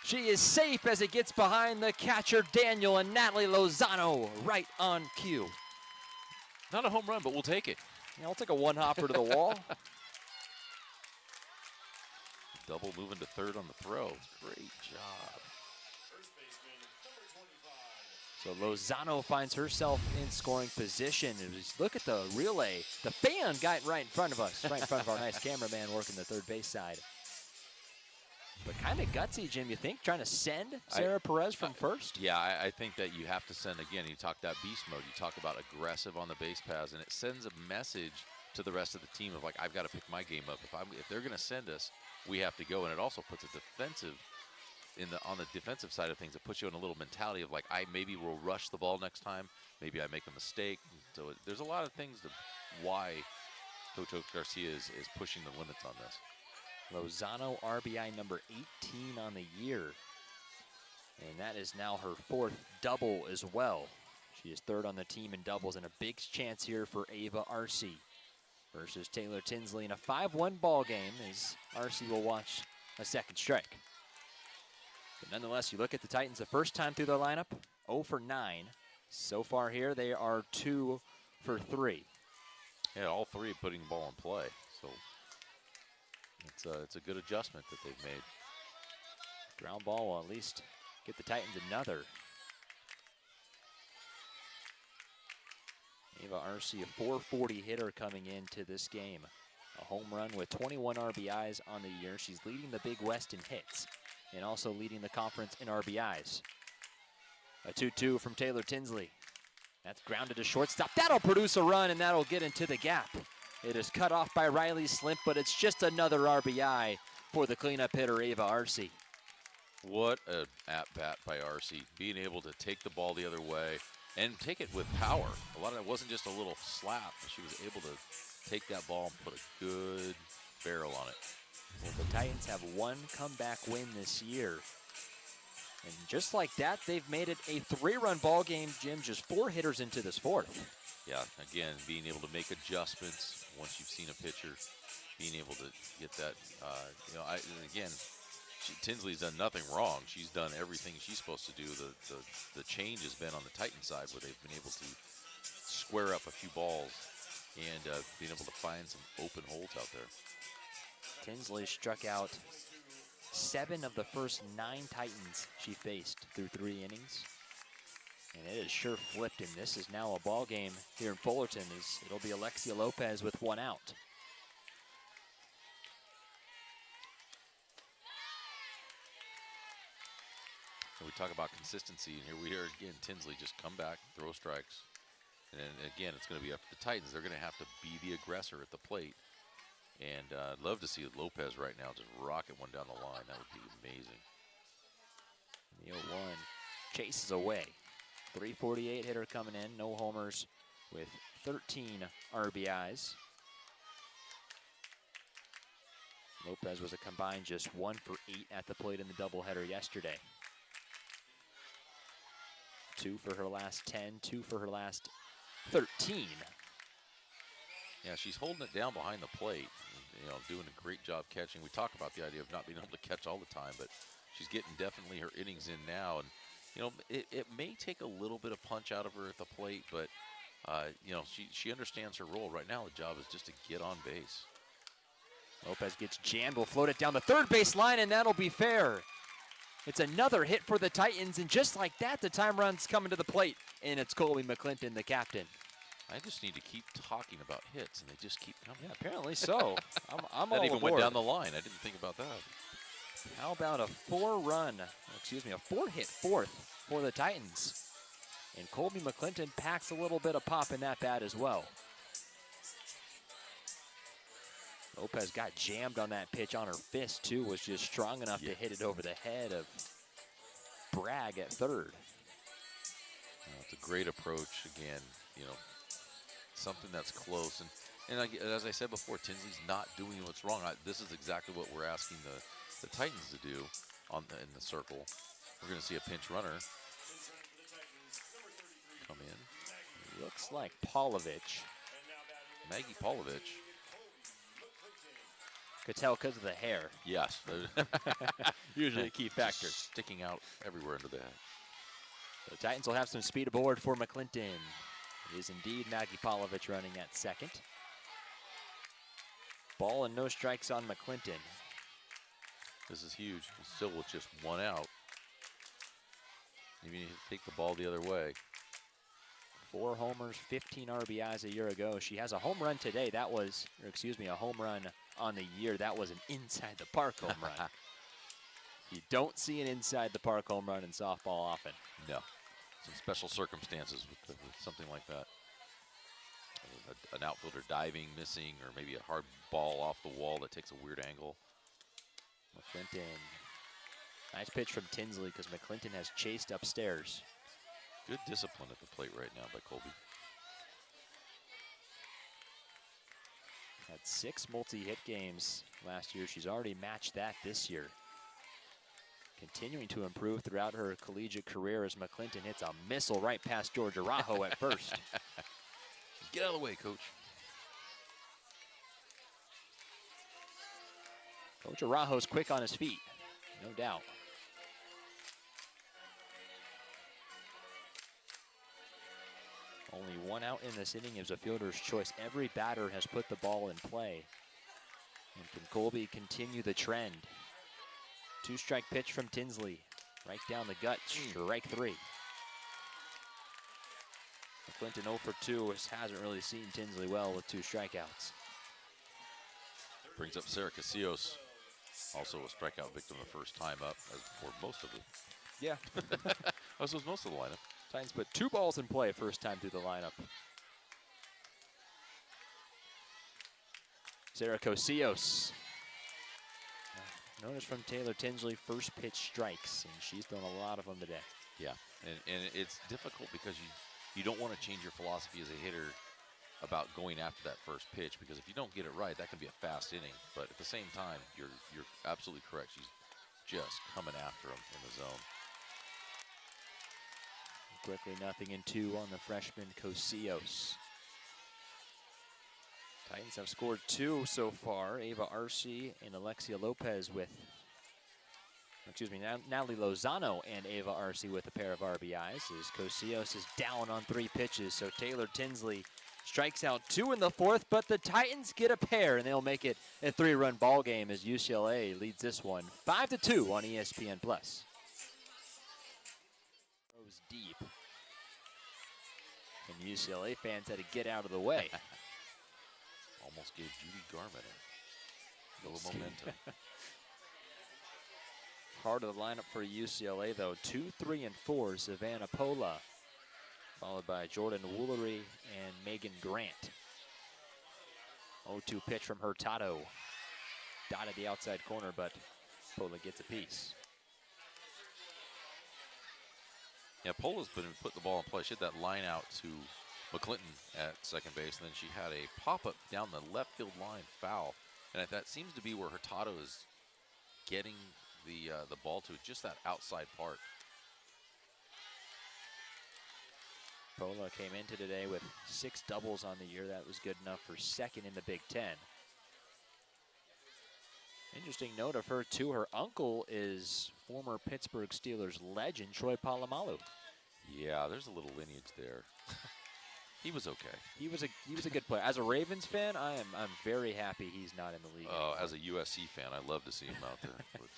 She is safe as it gets behind the catcher, Daniel, and Natalie Lozano right on cue. Not a home run, but we'll take it. Yeah, I'll take a one-hopper to the wall. Double moving to third on the throw. Great job. So Lozano finds herself in scoring position. And just look at the relay. The fan got right in front of us, right in front of our nice cameraman working the third base side. But kind of gutsy, Jim, you think, trying to send Sarah Perez from first? Yeah, I think that you have to send, again, you talk that beast mode, you talk about aggressive on the base paths, and it sends a message to the rest of the team of, like, I've got to pick my game up. If they're going to send us, we have to go. And it also puts a defensive, on the defensive side of things, it puts you in a little mentality of, like, I maybe will rush the ball next time. Maybe I make a mistake. So there's a lot of things to why Coach Oak Garcia is pushing the limits on this. Lozano, RBI number 18 on the year. And that is now her 4th double as well. She is 3rd on the team in doubles, and a big chance here for Ava Arce versus Taylor Tinsley in a 5-1 ball game as Arce will watch a second strike. But nonetheless, you look at the Titans the first time through their lineup, 0 for 9. So far here, they are 2 for 3. Yeah, all three putting the ball in play. So it's a good adjustment that they've made. Ground ball will at least get the Titans another. Ava Arce, a 440 hitter coming into this game. A home run with 21 RBIs on the year. She's leading the Big West in hits and also leading the conference in RBIs. A 2-2 from Taylor Tinsley. That's grounded to shortstop. That'll produce a run, and that'll get into the gap. It is cut off by Riley Slimp, but it's just another RBI for the cleanup hitter, Ava Arce. What an at-bat by Arce, being able to take the ball the other way and take it with power. A lot of it wasn't just a little slap. She was able to take that ball and put a good barrel on it. Well, the Titans have one comeback win this year. And just like that, they've made it a 3-run ball game, Jim, just 4 hitters into this 4th. Yeah, again, being able to make adjustments once you've seen a pitcher, being able to get that, Tinsley's done nothing wrong. She's done everything she's supposed to do. The change has been on the Titan side where they've been able to square up a few balls and being able to find some open holes out there. Tinsley struck out 7 of the first 9 Titans she faced through 3 innings. And it has sure flipped, and this is now a ball game here in Fullerton. It'll be Alexia Lopez with 1 out. And we talk about consistency, and here we are again, Tinsley just come back, throw strikes. And then again, it's going to be up to the Titans. They're going to have to be the aggressor at the plate. And I'd love to see Lopez right now just rocket one down the line. That would be amazing. The 0-1 chases away. 348 hitter coming in, no homers with 13 RBIs. Lopez was a combined just 1 for 8 at the plate in the doubleheader yesterday. 2 for her last 10, 2 for her last 13. Yeah, she's holding it down behind the plate, doing a great job catching. We talk about the idea of not being able to catch all the time, but she's getting definitely her innings in now. And, it may take a little bit of punch out of her at the plate, but, she understands her role. Right now, the job is just to get on base. Lopez gets jammed, will float it down the third base line, and that'll be fair. It's another hit for the Titans, and just like that, the time run's coming to the plate, and it's Colby McClinton, the captain. I just need to keep talking about hits, and they just keep coming. Yeah, apparently so. I'm that all even aboard. went down the line. I didn't think about that. How about a 4-hit 4th for the Titans? And Colby McClinton packs a little bit of pop in that bat as well. Lopez got jammed on that pitch on her fist, too. Was just strong enough to hit it over the head of Bragg at third. It's a great approach. Again, something that's close. And as I said before, Tinsley's not doing what's wrong. This is exactly what we're asking the Titans to do in the circle. We're going to see a pinch runner come in. Looks like Paulovich. Maggie Paulovich. Could tell because of the hair. Yes. Usually a key factor. Just sticking out everywhere under the hat. The Titans will have some speed aboard for McClinton. It is indeed Maggie Paulovich running at second. Ball and no strikes on McClinton. This is huge. Still with just one out. Even if you take the ball the other way. 4 homers, 15 RBIs a year ago. She has a home run today. That was, or excuse me, a home run on the year. That was an inside the park home run. You don't see an inside the park home run in softball often. No. Some special circumstances with something like that. An outfielder diving, missing, or maybe a hard ball off the wall that takes a weird angle. McClinton. Nice pitch from Tinsley because McClinton has chased upstairs. Good discipline at the plate right now by Colby. Had 6 multi-hit games last year. She's already matched that this year. Continuing to improve throughout her collegiate career as McClinton hits a missile right past George Araujo at first. Get out of the way, Coach. Coach Araujo's quick on his feet, no doubt. Only 1 out in this inning is a fielder's choice. Every batter has put the ball in play. And can Colby continue the trend? 2-strike pitch from Tinsley. Right down the gut, strike 3. McClinton 0 for 2 hasn't really seen Tinsley well with 2 strikeouts. Brings up Sarah Casillas. Also a strikeout victim the first time up, as for most of it. Yeah. As was most of the lineup. Titans put 2 balls in play first time through the lineup. Sarah Casillas. Notice from Taylor Tinsley, first pitch strikes, and she's done a lot of them today. Yeah, and it's difficult because you don't want to change your philosophy as a hitter about going after that first pitch, because if you don't get it right, that can be a fast inning. But at the same time, you're absolutely correct. She's just coming after him in the zone. Quickly 0-2 on the freshman Casillas. Titans have scored 2 so far. Ava Arce and Alexia Lopez with, Natalie Lozano and Ava Arce with a pair of RBIs as Casillas is down on 3 pitches. So Taylor Tinsley strikes out 2 in the 4th, but the Titans get a pair and they'll make it a 3-run ball game as UCLA leads this one 5-2 on ESPN+. Goes deep. And UCLA fans had to get out of the way. Almost gave Judy Garment a little momentum. Part of the lineup for UCLA, though. 2, 3, and 4, Savannah Pola, followed by Jordan Woolery and Megan Grant. 0-2 pitch from Hurtado. Dotted the outside corner, but Pola gets a piece. Yeah, Pola's been putting the ball in play. She had that line out to McClinton at second base, and then she had a pop-up down the left field line foul. And that seems to be where Hurtado is getting the ball to, just that outside part. Pola came into today with 6 doubles on the year. That was good enough for second in the Big Ten. Interesting note of her, too. Her uncle is former Pittsburgh Steelers legend Troy Polamalu. Yeah, there's a little lineage there. He was okay. He was a good player. As a Ravens fan, I'm very happy he's not in the league. Oh, as a USC fan, I'd love to see him out there. But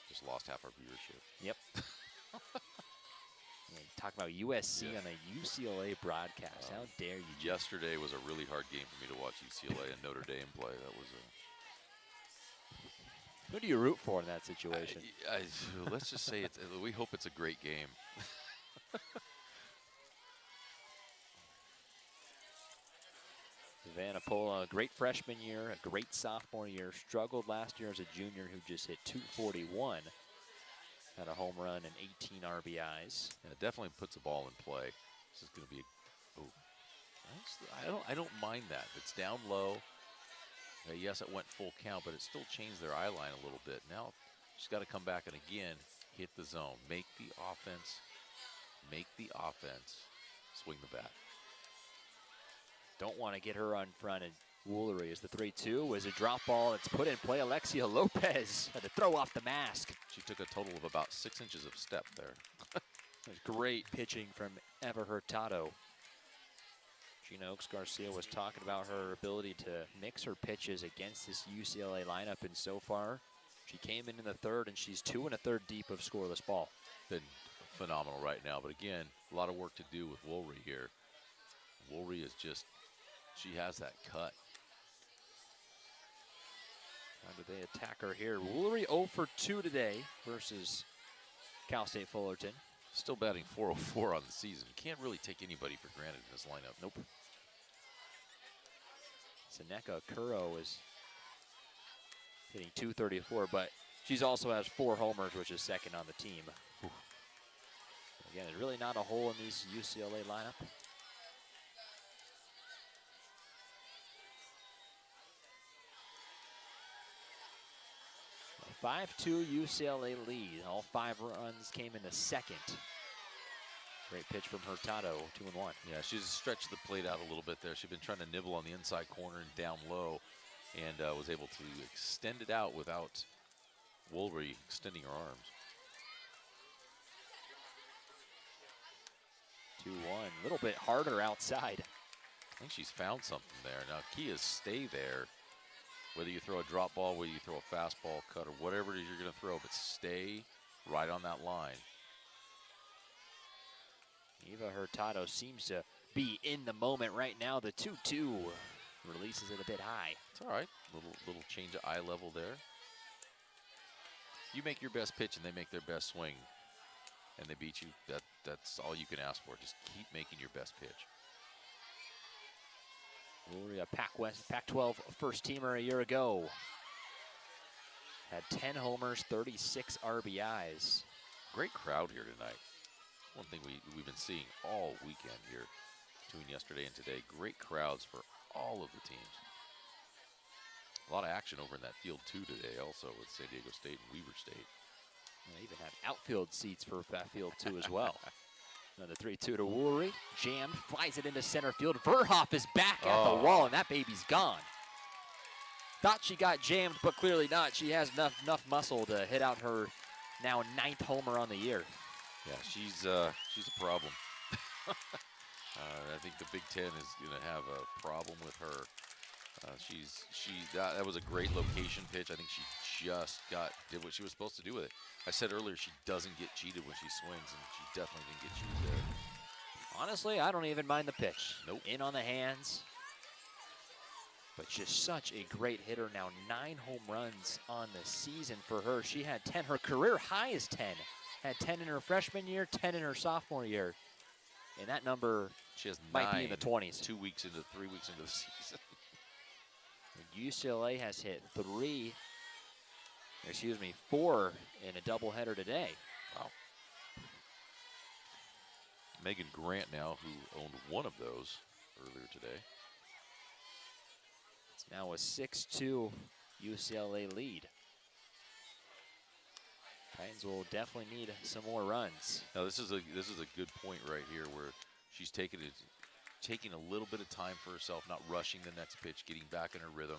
just lost half our viewership. Yep. Talk about USC on a UCLA broadcast. How dare you? Yesterday was a really hard game for me to watch UCLA and Notre Dame play. That was Who do you root for in that situation? let's just say we hope it's a great game. Savannah Pola, a great freshman year, a great sophomore year. Struggled last year as a junior who just hit .241. Had a home run and 18 RBIs. Yeah, it definitely puts the ball in play. This is going to be I don't mind that. It's down low, Yes, it went full count, but it still changed their eye line a little bit. Now she's got to come back and again hit the zone. Make the offense swing the bat. Don't want to get her on front, and Woolery is the 3-2. Was a drop ball. It's put in play. Alexia Lopez had to throw off the mask. She took a total of about 6 inches of step there. There's great pitching from Eva Hurtado. Gina Oaks Garcia was talking about her ability to mix her pitches against this UCLA lineup, and so far she came in the third, and she's 2 1/3 deep of scoreless ball. Been phenomenal right now, but again, a lot of work to do with Woolery here. Woolery is just, she has that cut. How do they attack her here? Woolery 0 for 2 today versus Cal State Fullerton. Still batting .404 on the season. Can't really take anybody for granted in this lineup. Nope. Seneca Kuro is hitting .234, but she's also has 4 homers, which is second on the team. Whew. Again, there's really not a hole in this UCLA lineup. 5-2 UCLA lead. All 5 runs came in the second. Great pitch from Hurtado, 2-1. Yeah, she's stretched the plate out a little bit there. She's been trying to nibble on the inside corner and down low, and was able to extend it out without Woolery extending her arms. 2-1, a little bit harder outside. I think she's found something there. Now, key is stay there. Whether you throw a drop ball, whether you throw a fastball, cut, or whatever it is you're going to throw, but stay right on that line. Eva Hurtado seems to be in the moment right now. The 2-2 releases it a bit high. It's all right. Little change of eye level there. You make your best pitch and they make their best swing, and they beat you. That's all you can ask for. Just keep making your best pitch. Woolery, a Pac-12 first teamer a year ago. Had 10 homers, 36 RBIs. Great crowd here tonight. One thing we've been seeing all weekend here, between yesterday and today. Great crowds for all of the teams. A lot of action over in that field too today, also with San Diego State and Weber State. They even had outfield seats for that field too as well. Another 3-2 to Woolery. Jammed, flies it into center field. Verhoff is back at the wall, and that baby's gone. Thought she got jammed, but clearly not. She has enough muscle to hit out her now 9th homer on the year. Yeah, she's a problem. I think the Big Ten is going to have a problem with her. That was a great location pitch. I think she just did what she was supposed to do with it. I said earlier she doesn't get cheated when she swings, and she definitely didn't get cheated there. Honestly, I don't even mind the pitch. Nope. In on the hands. But just such a great hitter now. 9 home runs on the season for her. She had 10. Her career high is 10. Had 10 in her freshman year, 10 in her sophomore year. And that number she has might be in the 20s. 3 weeks into the season. UCLA has hit 4 in a doubleheader today. Wow. Megan Grant now, who owned one of those earlier today. It's now a 6-2 UCLA lead. Titans will definitely need some more runs. Now this is a good point right here where she's taking a little bit of time for herself, not rushing the next pitch, getting back in her rhythm,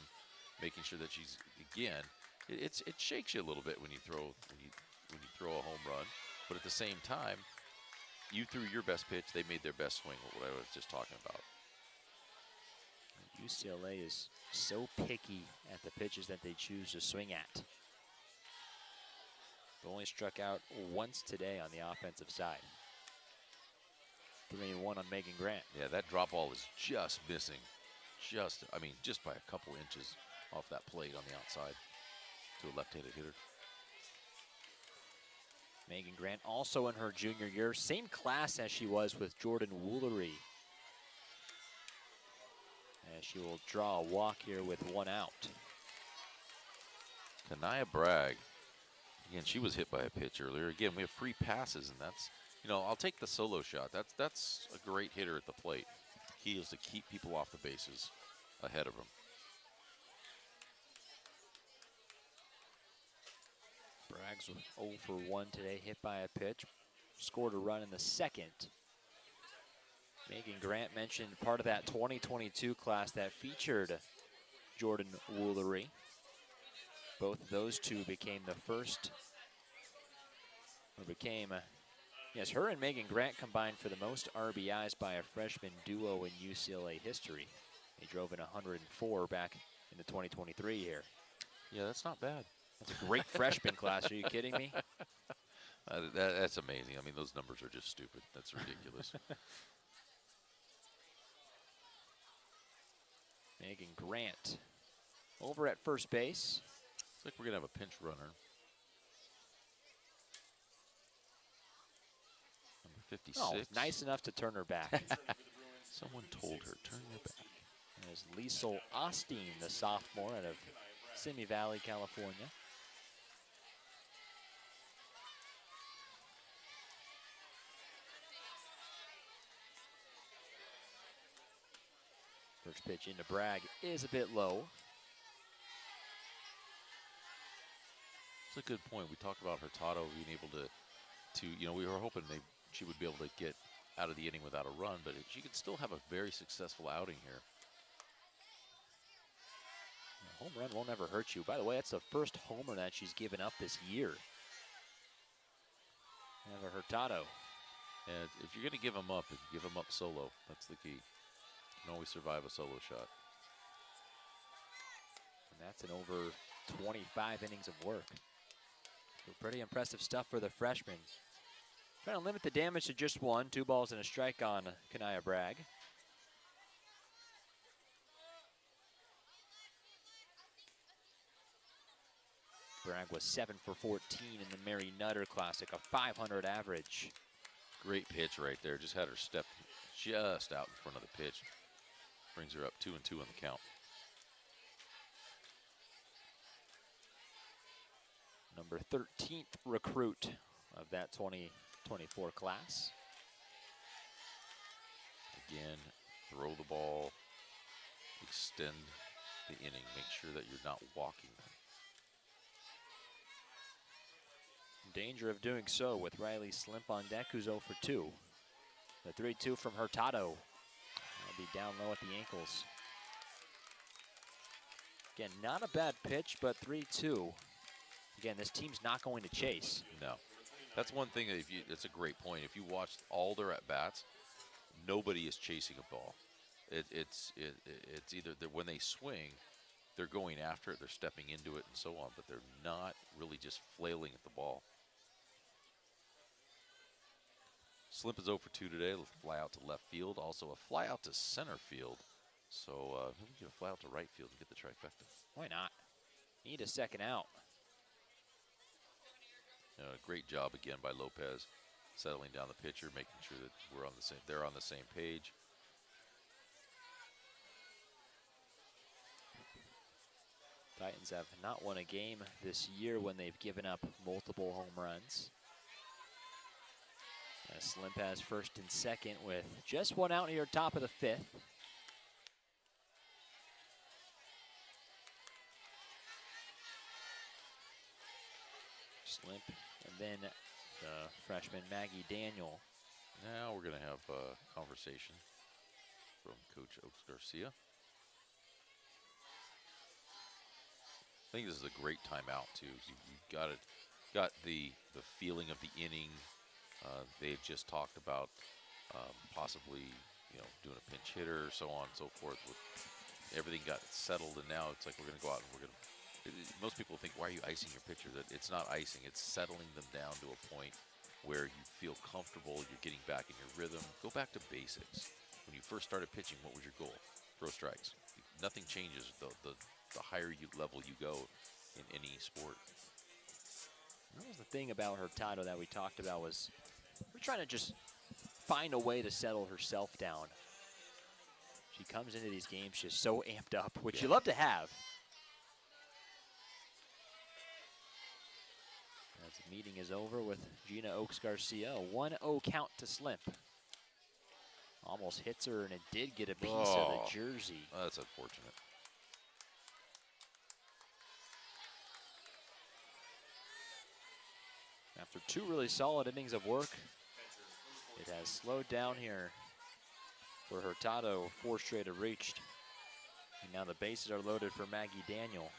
making sure that she's again. It shakes you a little bit when you throw a home run, but at the same time, you threw your best pitch. They made their best swing. What I was just talking about. UCLA is so picky at the pitches that they choose to swing at. They only struck out once today on the offensive side. 3-1 on Megan Grant. Yeah, that drop ball is just missing. Just by a couple inches off that plate on the outside to a left-handed hitter. Megan Grant also in her junior year. Same class as she was with Jordan Woolery. As she will draw a walk here with 1 out. Kanaya Bragg. Again, she was hit by a pitch earlier. Again, we have free passes, and that's, I'll take the solo shot. That's a great hitter at the plate. Key is to keep people off the bases ahead of them. Braggs was 0 for 1 today, hit by a pitch. Scored a run in the second. Megan Grant mentioned part of that 2022 class that featured Jordan Woolery. Both of those two became the first, or became, yes, her and Megan Grant combined for the most RBIs by a freshman duo in UCLA history. They drove in 104 back in the 2023 year. Yeah, that's not bad. That's a great freshman class. Are you kidding me? That's amazing. I mean, those numbers are just stupid. That's ridiculous. Megan Grant over at first base. Looks like we're going to have a pinch runner. Number 56. Oh, nice enough to turn her back. Someone told her, turn your back. There's Liesel Osteen, the sophomore out of Simi Valley, California. First pitch into Bragg is a bit low. It's a good point. We talked about Hurtado being able to we were hoping she would be able to get out of the inning without a run, but she could still have a very successful outing here. A home run won't ever hurt you. By the way, that's the first homer that she's given up this year. Have a Hurtado. And if you're going to give them up, give them up solo. That's the key. You can always survive a solo shot. And that's in over 25 innings of work. So pretty impressive stuff for the freshman. Trying to limit the damage to just one. 2 balls and a strike on Kanaya Bragg. Bragg was 7 for 14 in the Mary Nutter Classic, a 500 average. Great pitch right there. Just had her step just out in front of the pitch. Brings her up 2-2 on the count. Number 13th recruit of that 2024 class. Again, throw the ball, extend the inning, make sure that you're not walking. In danger of doing so with Riley Slimp on deck, who's 0 for 2. The 3-2 from Hurtado. That'll be down low at the ankles. Again, not a bad pitch, but 3-2. Again, this team's not going to chase. No. That's one thing that it's a great point. If you watch all their at-bats, nobody is chasing a ball. It's either when they swing, they're going after it, they're stepping into it and so on, but they're not really just flailing at the ball. Slimp is 0 for 2 today. Let's fly out to left field. Also a fly out to center field. So maybe we can fly out to right field and get the trifecta. Why not? Need a second out. Great job again by Lopez, settling down the pitcher, making sure that they're on the same page. Titans have not won a game this year when they've given up multiple home runs. Slimp has first and second with just one out here, top of the 5th. Slimp, and then the freshman Maggie Daniel. Now we're going to have a conversation from Coach Oaks Garcia. I think this is a great timeout too. You've got the feeling of the inning. They've just talked about possibly doing a pinch hitter, so on and so forth. Everything got settled, and now it's like we're going to go out and we're going to. Most people think, why are you icing your pitcher? That it's not icing; it's settling them down to a point where you feel comfortable. You're getting back in your rhythm. Go back to basics. When you first started pitching, what was your goal? Throw strikes. Nothing changes the higher level you go in any sport. That was the thing about Hurtado that we talked about, was we're trying to just find a way to settle herself down. She comes into these games just so amped up, which you love to have. As the meeting is over with Gina Oaks Garcia, a 1-0 count to Slimp. Almost hits her, and it did get a piece of the jersey. That's unfortunate. After 2 really solid innings of work, it has slowed down here for Hurtado. 4 straight have reached. And now the bases are loaded for Maggie Daniel.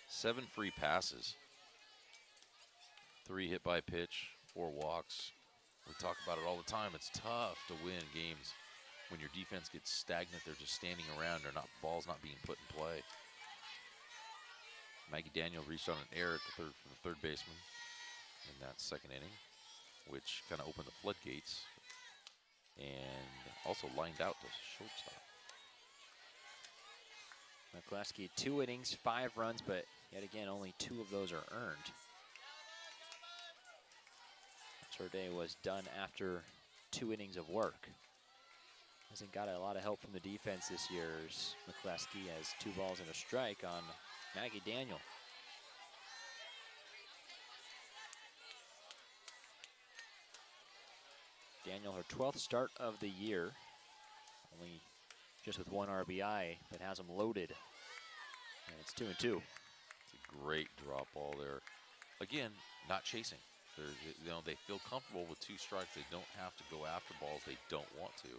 7 free passes. 3 hit by pitch, 4 walks. We talk about it all the time. It's tough to win games when your defense gets stagnant. They're just standing around. They're not, ball's not being put in play. Maggie Daniel reached on an error at the third from the third baseman in that second inning, which kind of opened the floodgates, and also lined out to shortstop. McCluskey, 2 innings, 5 runs, but yet again, only 2 of those are earned. Her day was done after 2 innings of work. Hasn't got a lot of help from the defense this year. McCluskey has 2 balls and a strike on Maggie Daniel. Daniel, her 12th start of the year, only just with 1 RBI, but has them loaded. And it's 2-2. It's a great drop ball there. Again, not chasing. They feel comfortable with 2 strikes. They don't have to go after balls they don't want to.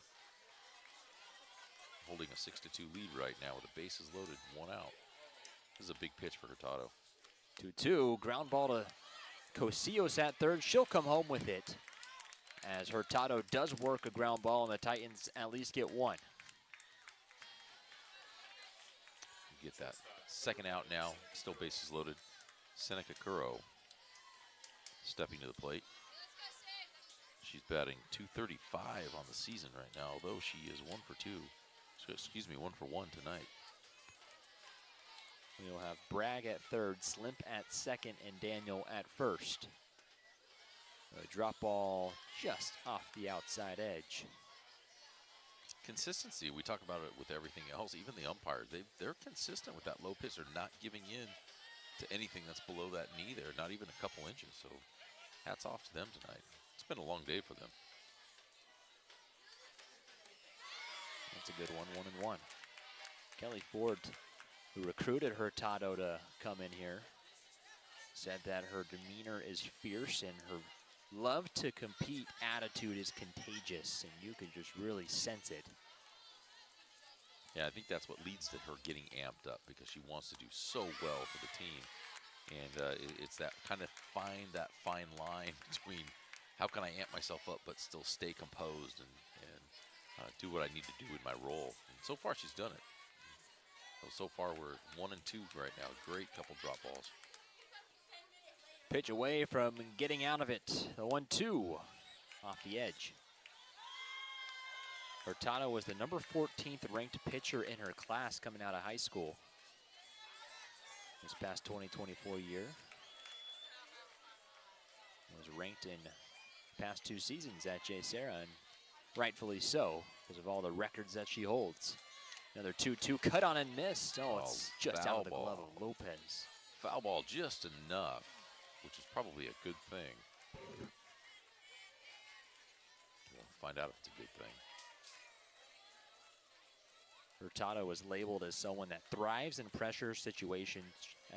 Holding a 6-2 lead right now with the bases loaded, 1 out. This is a big pitch for Hurtado. 2-2, ground ball to Cosillos at third. She'll come home with it, as Hurtado does work a ground ball, and the Titans at least get 1. You get that second out now, still bases loaded. Seneca Curro stepping to the plate. She's batting .235 on the season right now, although she is 1 for 2. Excuse me, 1 for 1 tonight. We'll have Bragg at third, Slimp at second, and Daniel at first. A drop ball just off the outside edge. Consistency, we talk about it with everything else. Even the umpires, they're consistent with that low pitch. They're not giving in to anything that's below that knee there, not even a couple inches. So hats off to them tonight. It's been a long day for them. That's a good one, 1-1. Kelly Ford, who recruited Hurtado to come in here, said that her demeanor is fierce and her love to compete attitude is contagious, and you can just really sense it. Yeah, I think that's what leads to her getting amped up, because she wants to do so well for the team. And it's that kind of that fine line between how can I amp myself up but still stay composed and do what I need to do in my role. And so far, she's done it. So far, we're 1-2 right now. Great couple drop balls. Pitch away from getting out of it. The 1-2 off the edge. Hurtado was the number 14th ranked pitcher in her class coming out of high school this past 2024 year. Was ranked in the past 2 seasons at J. Sarah, and rightfully so because of all the records that she holds. Another 2-2 cut on and missed. Oh, it's just out of the glove of Lopez. Foul ball just enough, which is probably a good thing. We'll find out if it's a good thing. Hurtado was labeled as someone that thrives in pressure situations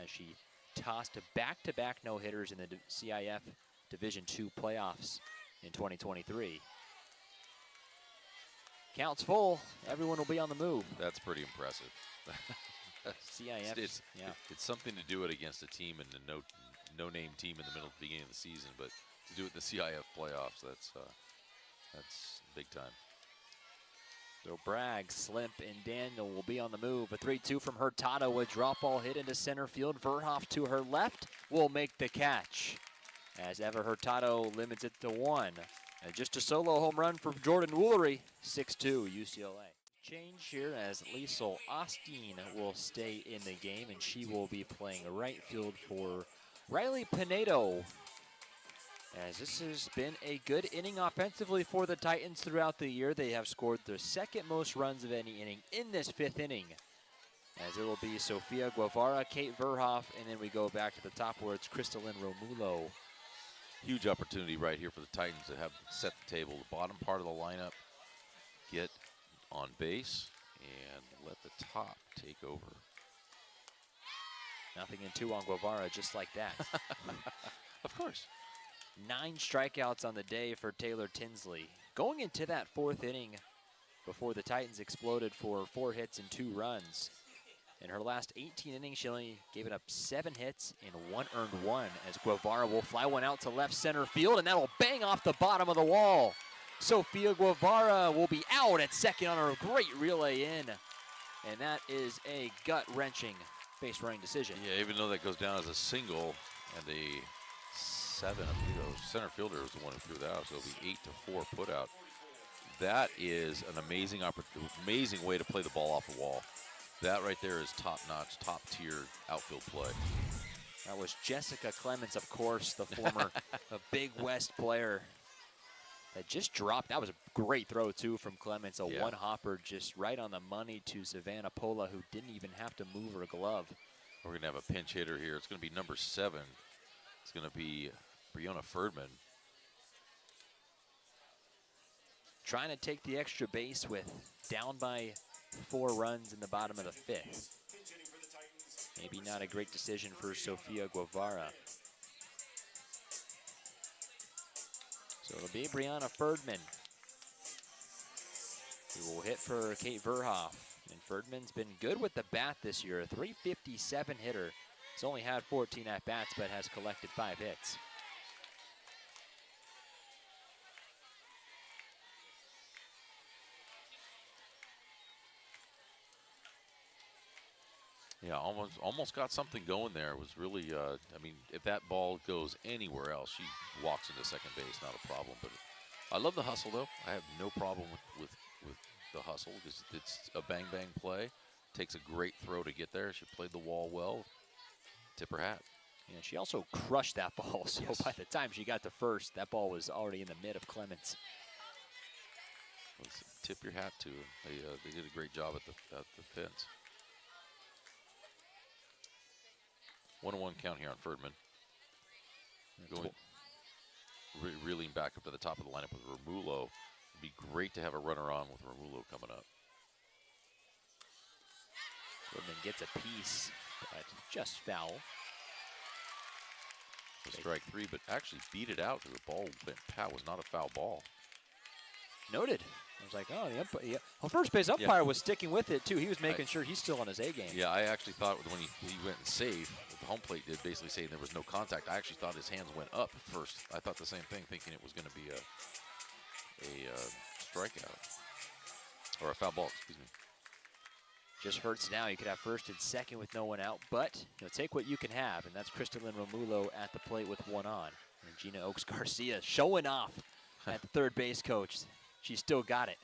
as she tossed back-to-back no-hitters in the CIF Division II playoffs in 2023. Count's full. Everyone will be on the move. That's pretty impressive. CIF, it's something to do it against a team and a no-name team in the beginning of the season, but to do it in the CIF playoffs, that's big time. So Bragg, Slimp, and Daniel will be on the move. A 3-2 from Hurtado, a drop ball hit into center field. Verhoff to her left will make the catch, as Eva Hurtado limits it to 1. And just a solo home run for Jordan Woolery, 6-2 UCLA. Change here as Liesl Osteen will stay in the game, and she will be playing right field for Riley Pinedo. As this has been a good inning offensively for the Titans throughout the year. They have scored the 2nd most runs of any inning in this 5th inning, as it will be Sofia Guevara, Kate Verhoff, and then we go back to the top where it's Crystalline Romulo. Huge opportunity right here for the Titans to have set the table. The bottom part of the lineup get on base and let the top take over. Nothing in 2 on Guevara, just like that. Of course. 9 strikeouts on the day for Taylor Tinsley. Going into that 4th inning before the Titans exploded for 4 hits and 2 runs. In her last 18 innings, she only gave it up 7 hits and 1 earned run, as Guevara will fly one out to left center field, and that'll bang off the bottom of the wall. Sofia Guevara will be out at second on her great relay in. And that is a gut-wrenching base running decision. Yeah, even though that goes down as a single, and the 7, I believe it was center fielder was the one who threw that out, so it'll be 8-4 put out. That is an amazing way to play the ball off the wall. That right there is top-notch, top-tier outfield play. That was Jessica Clemens, of course, the former Big West player that just dropped. That was a great throw, too, from Clemens. A one-hopper just right on the money to Savannah Pola, who didn't even have to move her glove. We're going to have a pinch hitter here. It's going to be number 7. It's going to be Breonna Ferdman. Trying to take the extra base with down by 4 runs in the bottom of the 5th. Maybe not a great decision for Sofia Guevara. So it'll be Breonna Ferdman, who will hit for Kate Verhoff. And Ferdman's been good with the bat this year. A .357 hitter. He's only had 14 at-bats, but has collected 5 hits. Yeah, almost got something going there. It was really, I mean, if that ball goes anywhere else, she walks into second base, not a problem. But I love the hustle, though. I have no problem with the hustle, because it's a bang-bang play. Takes a great throw to get there. She played the wall well. Tip her hat. Yeah, she also crushed that ball, so by the time she got to first, that ball was already in the mid of Clemens. Let's tip your hat to them. They did a great job at the fence. 1-1 count here on Ferdman. Going, reeling back up to the top of the lineup with Romulo. It'd be great to have a runner on with Romulo coming up. Ferdman gets a piece, but just foul. Strike 3, but actually beat it out because the ball went pat. Was not a foul ball. Noted. I was like, oh, the umpire. Yeah. Well, first base umpire was sticking with it, too. He was making sure he's still on his A game. Yeah, I actually thought when he went and saved, the home plate did basically saying there was no contact. I actually thought his hands went up first. I thought the same thing, thinking it was going to be a strikeout. Or a foul ball, excuse me. Just hurts now. You could have first and second with no one out, but take what you can have, and that's Crystalline Romulo at the plate with 1 on. And Gina Oaks Garcia showing off at the third base coach. She still got it.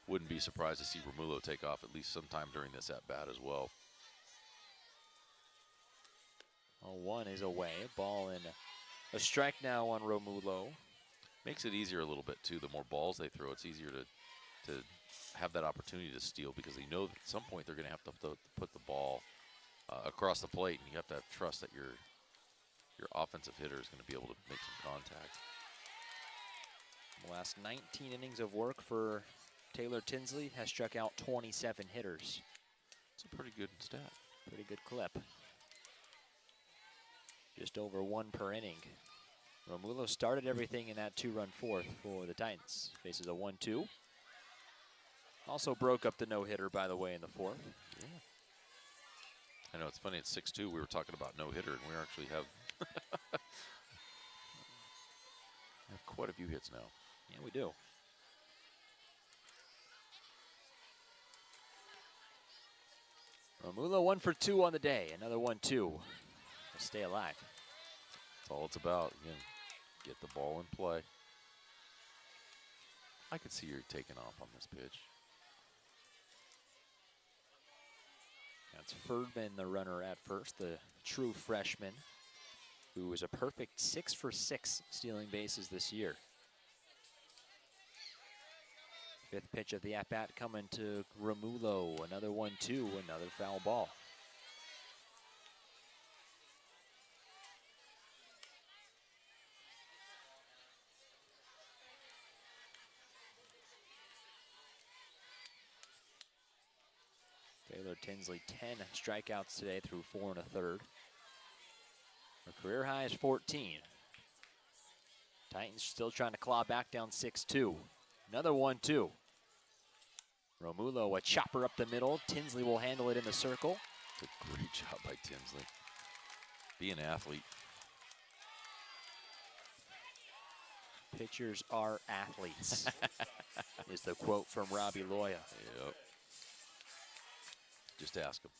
Wouldn't be surprised to see Romulo take off at least sometime during this at-bat as well. 1 is away. Ball and a strike now on Romulo. Makes it easier a little bit, too. The more balls they throw, it's easier to have that opportunity to steal, because they know that at some point they're going to have to put the ball across the plate, and you have to have trust that your offensive hitter is going to be able to make some contact. The last 19 innings of work for Taylor Tinsley has struck out 27 hitters. It's a pretty good stat. Pretty good clip. Just over 1 per inning. Romulo started everything in that 2-run 4th for the Titans. Faces a 1-2. Also broke up the no-hitter, by the way, in the 4th. Yeah. I know, it's funny, it's 6-2. We were talking about no-hitter, and we actually have quite a few hits now. Yeah, we do. Romulo 1 for 2 on the day. Another 1-2. We'll stay alive. That's all it's about. Again, get the ball in play. I could see her taking off on this pitch. That's Ferdman, the runner at first, the true freshman, who was a perfect 6 for 6 stealing bases this year. 5th pitch of the at-bat coming to Romulo. Another 1-2, another foul ball. Taylor Tinsley, 10 strikeouts today through 4 1/3. Her career high is 14. Titans still trying to claw back down 6-2. Another 1-2. Romulo, a chopper up the middle. Tinsley will handle it in the circle. It's a great job by Tinsley. Be an athlete. Pitchers are athletes, is the quote from Robbie Loya. Yep. Just ask him.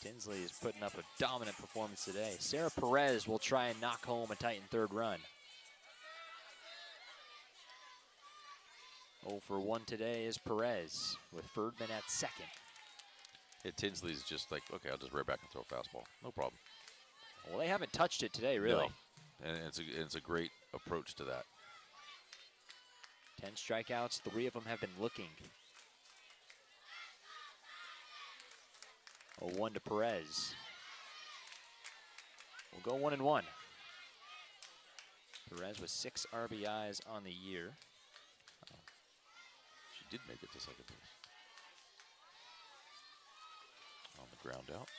Tinsley is putting up a dominant performance today. Sarah Perez will try and knock home a Titan third run. 0 for 1 today is Perez, with Ferdman at second. Yeah, Tinsley's just like, okay, I'll just right back and throw a fastball. No problem. Well, they haven't touched it today, really. No. And it's a great approach to that. 10 strikeouts, 3 of them have been looking. 0-1 to Perez. We'll go 1-1. Perez with 6 RBIs on the year. She did make it to second base. On the ground out.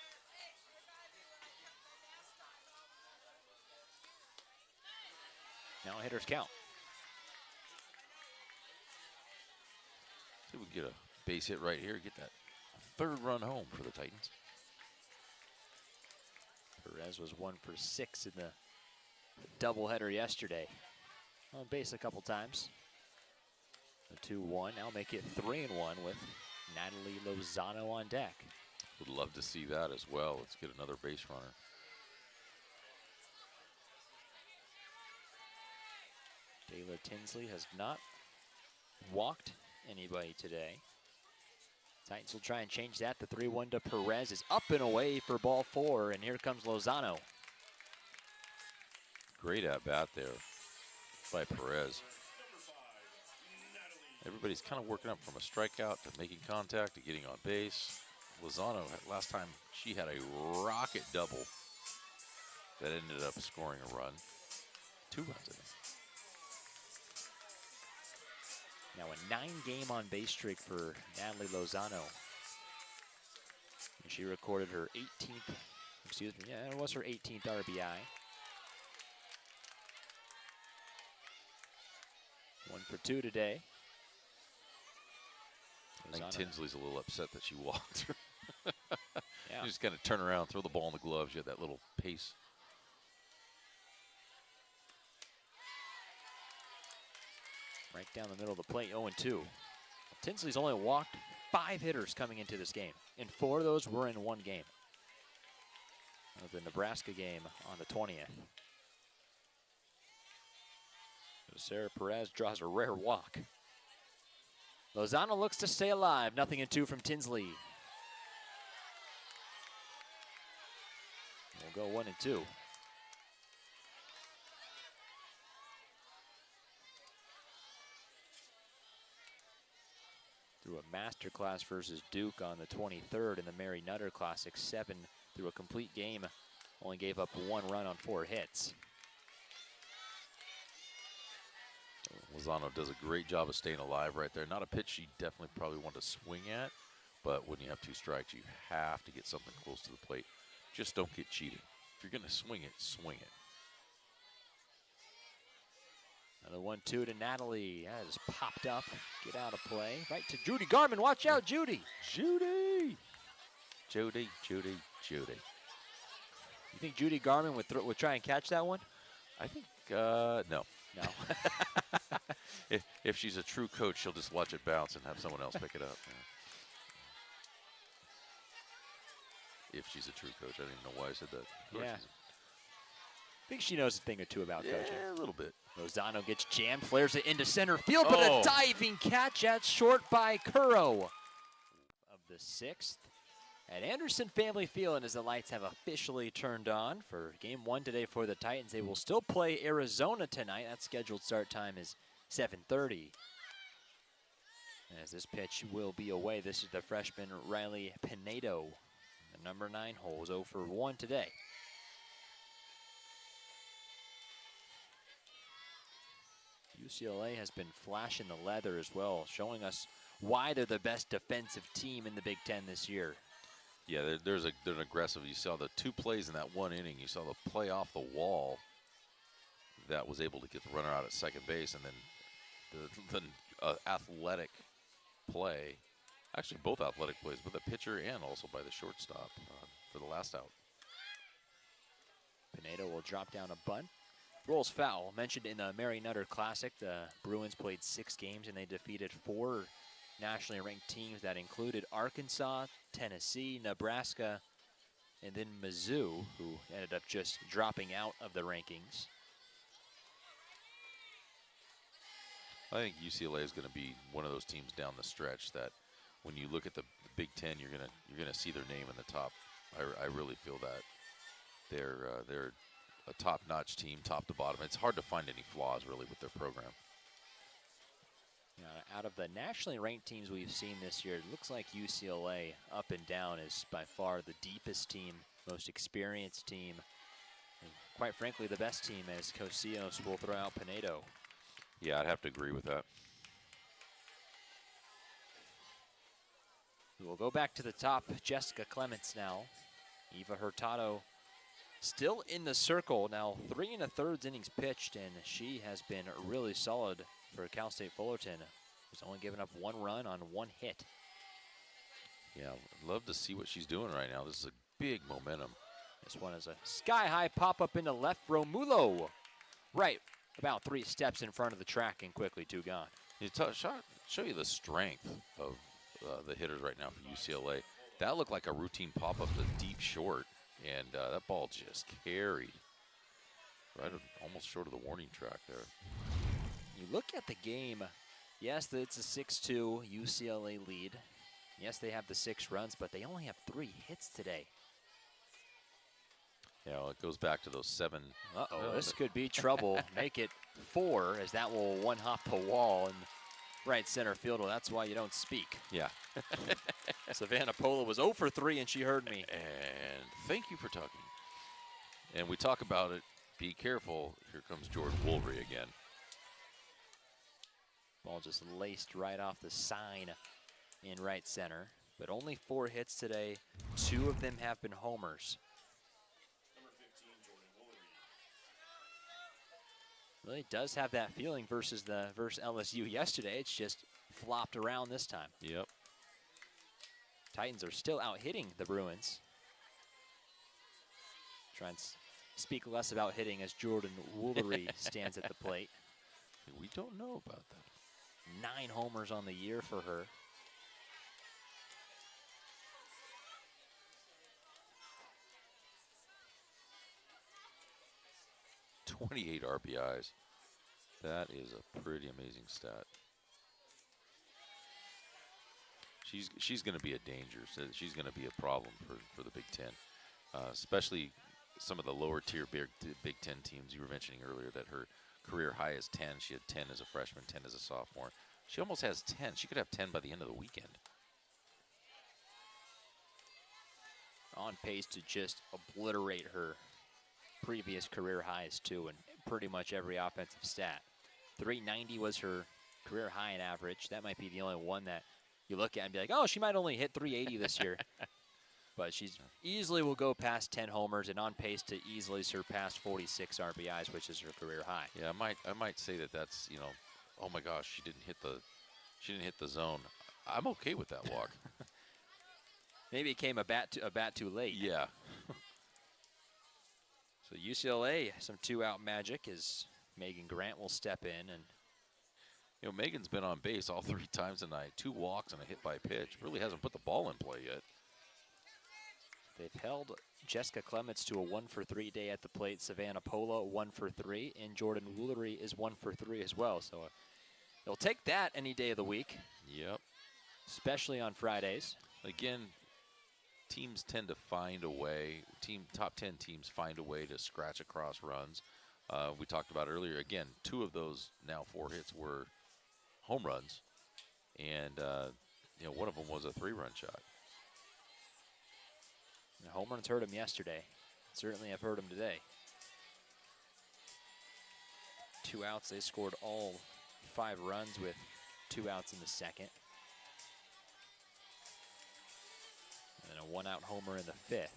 Now hitters count. See if we can get a base hit right here. Get that third run home for the Titans. Perez was 1 for 6 in the doubleheader yesterday. On base a couple times. A 2-1. Now make it 3-1 with Natalie Lozano on deck. Would love to see that as well. Let's get another base runner. Taylor Tinsley has not walked anybody today. Titans will try and change that. The 3-1 to Perez is up and away for ball 4, and here comes Lozano. Great at bat there by Perez. Everybody's kind of working up from a strikeout to making contact to getting on base. Lozano, last time she had a rocket double that ended up scoring a run. 2 runs, I think. Now a 9-game on base streak for Natalie Lozano. And she recorded her 18th, excuse me, yeah, it was her 18th RBI. 1 for 2 today. I think Lozano. Tinsley's a little upset that she walked through. Yeah. You just kind of turn around, throw the ball in the gloves. You had that little pace. Right down the middle of the plate, 0-2. Tinsley's only walked 5 hitters coming into this game, and 4 of those were in one game. Of the Nebraska game on the 20th. Sarah Perez draws a rare walk. Lozano looks to stay alive. 0-2 from Tinsley. We'll go 1-2. Through a masterclass versus Duke on the 23rd in the Mary Nutter Classic. 7 through a complete game. Only gave up 1 run on 4 hits. Lozano does a great job of staying alive right there. Not a pitch she definitely probably want to swing at, but when you have 2 strikes, you have to get something close to the plate. Just don't get cheated. If you're going to swing it, swing it. Another 1-2 to Natalie. That is popped up. Get out of play. Right to Judy Garman. Watch out, Judy. Judy. Judy, Judy, Judy. You think Judy Garman would try and catch that one? I think, no. No. If she's a true coach, she'll just watch it bounce and have someone else pick it up. Yeah. If she's a true coach. I don't even know why I said that. Yeah. I think she knows a thing or two about coaching. Yeah, a little bit. Lozano gets jammed, flares it into center field, but a diving catch at short by Curro. Of the 6th at Anderson Family Field, and as the lights have officially turned on for game 1 today for the Titans. They will still play Arizona tonight. That scheduled start time is 7:30. As this pitch will be away, this is the freshman Riley Pinedo. The number 9 hole is 0 for 1 today. UCLA has been flashing the leather as well, showing us why they're the best defensive team in the Big Ten this year. Yeah, they're an aggressive. You saw the 2 plays in that 1 inning. You saw the play off the wall that was able to get the runner out at second base, and then the athletic play. Actually, both athletic plays, but the pitcher and also by the shortstop for the last out. Pinedo will drop down a bunt. Rolls foul. Mentioned in the Mary Nutter Classic, the Bruins played 6 games and they defeated 4 nationally ranked teams that included Arkansas, Tennessee, Nebraska, and then Mizzou, who ended up just dropping out of the rankings. I think UCLA is going to be one of those teams down the stretch that, when you look at the Big Ten, you're gonna see their name in the top. I really feel that they're a top-notch team, top to bottom. It's hard to find any flaws really with their program. Out of the nationally ranked teams we've seen this year, it looks like UCLA up and down is by far the deepest team, most experienced team, and quite frankly the best team, as Cosios will throw out Pinedo. Yeah, I'd have to agree with that. We'll go back to the top. Jessica Clements now. Eva Hurtado still in the circle. Now 3 1/3 innings pitched, and she has been really solid for Cal State Fullerton. She's only given up 1 run on 1 hit. Yeah, I'd love to see what she's doing right now. This is a big momentum. This one is a sky-high pop-up into left. Romulo right about 3 steps in front of the track and quickly 2 gone. Show you the strength of the hitters right now for UCLA. That looked like a routine pop-up to deep short, and that ball just carried right almost short of the warning track there. You look at the game, yes, it's a 6-2 UCLA lead. Yes, they have the 6 runs, but they only have 3 hits today. Yeah, well, it goes back to those 7. Uh-oh, this could be trouble. Make it 4, as that will one-hop the wall in right center field. Well, that's why you don't speak. Yeah. Savannah Pola was 0 for 3, and she heard me. And thank you for talking. And we talk about it. Be careful. Here comes Jordan Woolry again. Ball just laced right off the sign in right center. But only 4 hits today. 2 of them have been homers. Really does have that feeling versus LSU yesterday. It's just flopped around this time. Yep. Titans are still out hitting the Bruins. Try and speak less about hitting as Jordan Woolery stands at the plate. We don't know about that. 9 homers on the year for her. "28 RBIs. That is a pretty amazing stat. She's going to be a danger. So she's going to be a problem for the Big Ten, especially some of the lower tier Big Ten teams. You were mentioning earlier that her career high is 10. She had 10 as a freshman, 10 as a sophomore. She almost has 10. She could have 10 by the end of the weekend. On pace to just obliterate her previous career highs too, in pretty much every offensive stat. 390 was her career high in average. That might be the only one that you look at and be like, oh, she might only hit 380 this year. But she's easily will go past 10 homers and on pace to easily surpass 46 RBIs, which is her career high. Yeah, I might say that's, oh my gosh, she didn't hit the zone. I'm okay with that walk. Maybe it came a bat too late. Yeah. So UCLA, some 2-out magic as Megan Grant will step in. And Megan's been on base all 3 times tonight. 2 walks and a hit by pitch. Really hasn't put the ball in play yet. They've held Jessica Clements to a 1 for 3 day at the plate. Savannah Pola 1 for 3, and Jordan Woolery is 1 for 3 as well. So they'll take that any day of the week. Yep. Especially on Fridays. Again, teams tend to find a way. Top 10 teams find a way to scratch across runs. We talked about earlier. Again, 2 of those now 4 hits were home runs, and one of them was a 3-run shot. The home runs hurt him yesterday. Certainly have hurt him today. 2 outs. They scored all 5 runs with 2 outs in the second. A one-out homer in the 5th.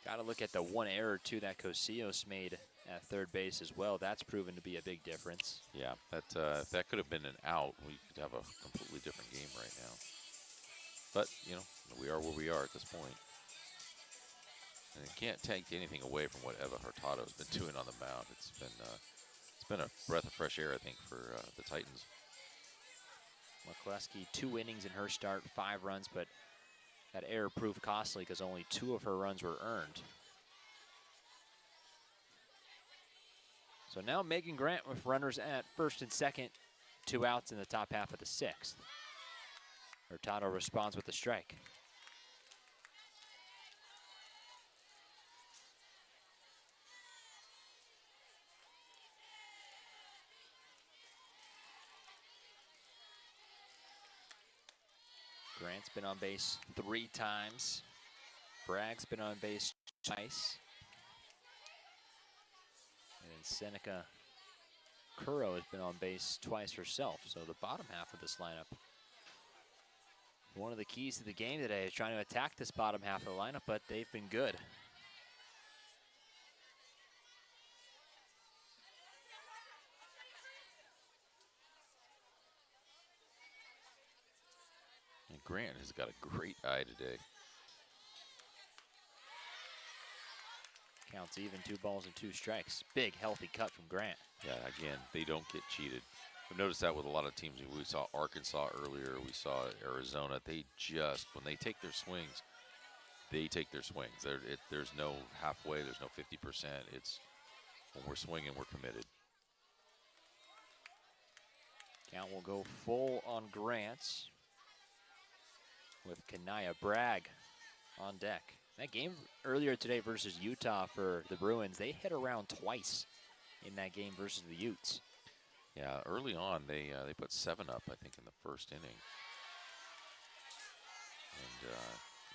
Got to look at the one error, too, that Cosillos made at third base as well. That's proven to be a big difference. Yeah, that could have been an out. We could have a completely different game right now. But, you know, we are where we are at this point. And you can't take anything away from what Eva Hurtado has been doing on the mound. It's been a breath of fresh air, I think, for the Titans. McCluskey, 2 innings in her start, 5 runs, but that error proved costly because only 2 of her runs were earned. So now Megan Grant with runners at first and second, 2 outs in the top half of the 6th. Hurtado responds with a strike. Grant's been on base 3 times. Bragg's been on base twice. And then Seneca Curro has been on base twice herself. So the bottom half of this lineup. One of the keys to the game today is trying to attack this bottom half of the lineup, but they've been good. And Grant has got a great eye today. Counts even, 2 balls and 2 strikes. Big, healthy cut from Grant. Yeah, again, they don't get cheated. I've noticed that with a lot of teams. We saw Arkansas earlier. We saw Arizona. They just, when they take their swings, they take their swings. There's no halfway. There's no 50%. It's when we're swinging, we're committed. Count will go full on Grant with Kanaya Bragg on deck. That game earlier today versus Utah for the Bruins, they hit around twice in that game versus the Utes. Yeah, early on they put 7 up, I think, in the first inning, and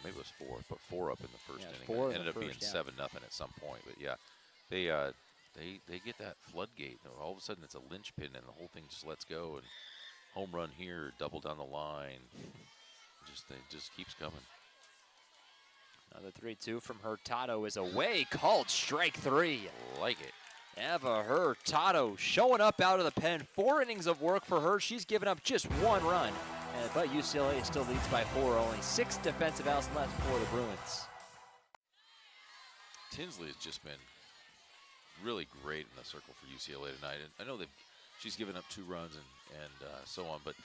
maybe it was 4, but 4 up in the first inning. 4 It ended up being yeah. 7-0 at some point. But yeah, they get that floodgate. All of a sudden it's a linchpin, and the whole thing just lets go. And home run here, double down the line. It just keeps coming. Another 3-2 from Hurtado is away, called strike 3. Like it. Eva Hurtado showing up out of the pen. 4 innings of work for her. She's given up just 1 run. But UCLA still leads by 4. Only 6 defensive outs left for the Bruins. Tinsley has just been really great in the circle for UCLA tonight. And I know that she's given up 2 runs and so on, but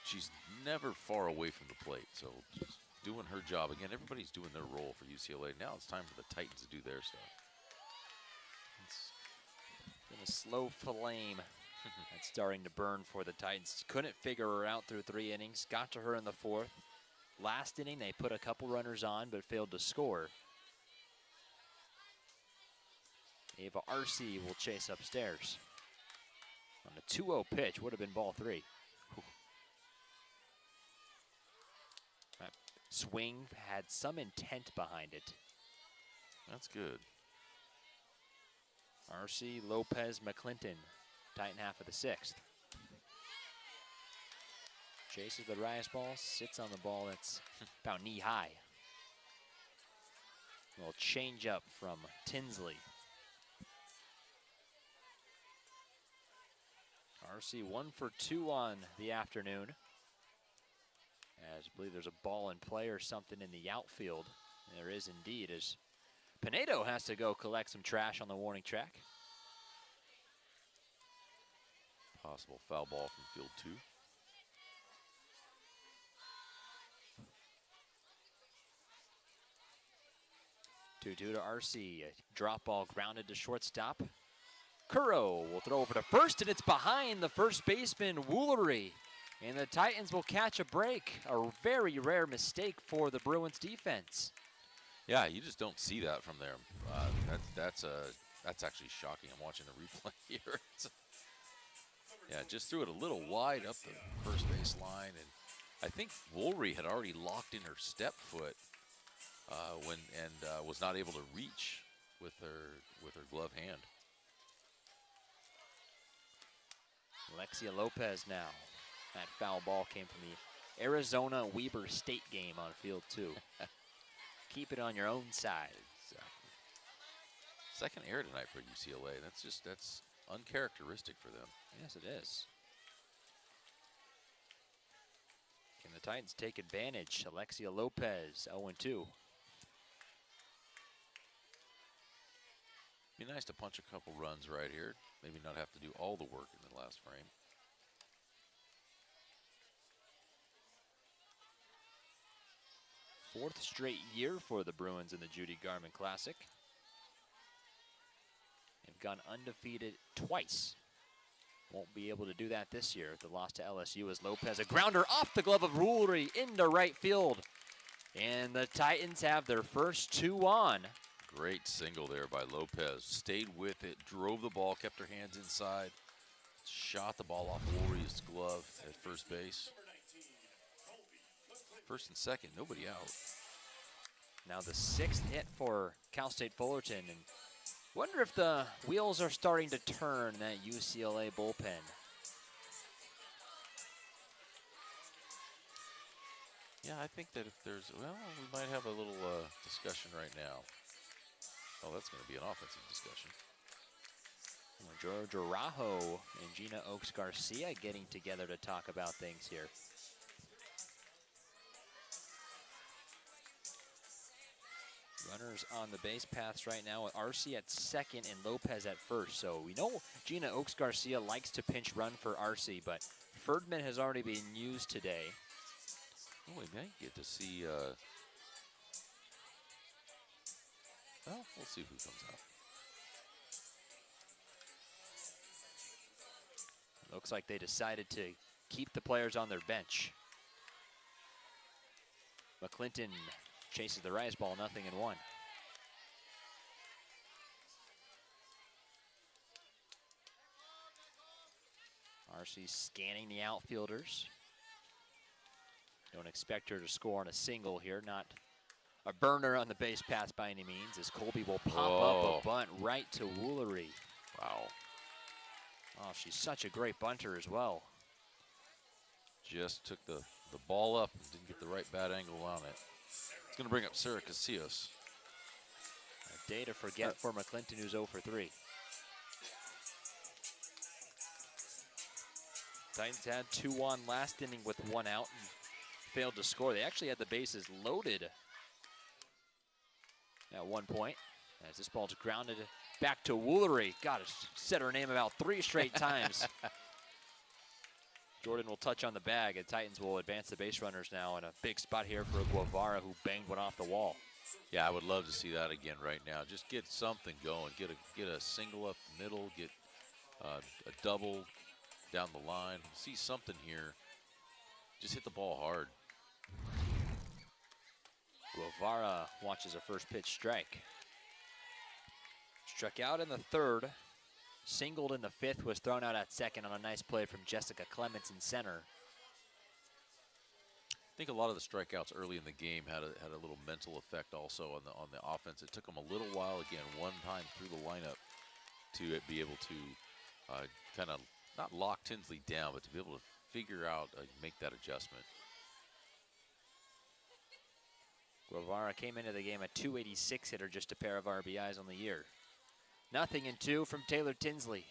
she's never far away from the plate. So just doing her job. Again, everybody's doing their role for UCLA. Now it's time for the Titans to do their stuff. It's been a slow flame that's starting to burn for the Titans. Couldn't figure her out through 3 innings. Got to her in the 4th. Last inning, they put a couple runners on, but failed to score. Ava Arce will chase upstairs. On a 2-0 pitch, would have been ball 3. That swing had some intent behind it. That's good. Arce, Lopez, McClinton, Titan half of the 6th. Chases the rise ball, sits on the ball that's about knee high. A little change up from Tinsley. Arce 1 for 2 on the afternoon. As I believe there's a ball in play or something in the outfield. There is indeed, as Pinedo has to go collect some trash on the warning track. Possible foul ball from field 2. 2-2 to Arce. A drop ball grounded to shortstop. Curro will throw over to first, and it's behind the first baseman, Woolery. And the Titans will catch a break. A very rare mistake for the Bruins defense. Yeah, you just don't see that from there. That's actually shocking. I'm watching the replay here. Yeah, just threw it a little wide up the first base line, and I think Woolery had already locked in her step foot was not able to reach with her glove hand. Alexia Lopez now. That foul ball came from the Arizona Weber State game on field 2. Keep it on your own side. Exactly. Second error tonight for UCLA. That's uncharacteristic for them. Yes, it is. Can the Titans take advantage? Alexia Lopez, 0-2. Be nice to punch a couple runs right here. Maybe not have to do all the work in the last frame. Fourth straight year for the Bruins in the Judy Garman Classic. They've gone undefeated twice. Won't be able to do that this year. The loss to LSU as Lopez, a grounder off the glove of Rulery into right field. And the Titans have their first 2 on. Great single there by Lopez. Stayed with it, drove the ball, kept her hands inside, shot the ball off Rulery's glove at first base. First and second, nobody out. Now the 6th hit for Cal State Fullerton. And wonder if the wheels are starting to turn that UCLA bullpen. Yeah, I think that if there's, well, we might have a little discussion right now. Oh, that's going to be an offensive discussion. George Araujo and Gina Oaks Garcia getting together to talk about things here. Runners on the base paths right now with Arce at second and Lopez at first. So we know Gina Oaks Garcia likes to pinch run for Arce, but Ferdman has already been used today. Oh, we may get to see, well, we'll see who comes out. Looks like they decided to keep the players on their bench. McClinton chases the rise ball, 0-1. Arce scanning the outfielders. Don't expect her to score on a single here. Not a burner on the base pass by any means, as Colby will pop up a bunt right to Woolery. Wow. Oh, she's such a great bunter as well. Just took the ball up and didn't get the right bat angle on it. It's going to bring up Sarah Casillas. A day to forget for McClinton, who's 0 for 3. Titans had 2 on last inning with 1 out and failed to score. They actually had the bases loaded at one point. As this ball's grounded back to Woolery. Got to said her name about 3 straight times. Jordan will touch on the bag, and Titans will advance the base runners now in a big spot here for Guevara, who banged one off the wall. Yeah, I would love to see that again right now. Just get something going. Get a single up the middle. Get a double down the line. See something here. Just hit the ball hard. Guevara watches a first pitch strike. Struck out in the 3rd. Singled in the 5th, was thrown out at 2nd on a nice play from Jessica Clements in center. I think a lot of the strikeouts early in the game had a little mental effect also on the offense. It took them a little while, again, one time through the lineup to be able to kind of not lock Tinsley down, but to be able to figure out, make that adjustment. Guevara came into the game a .286 hitter, just a pair of RBIs on the year. 0-2 from Taylor Tinsley.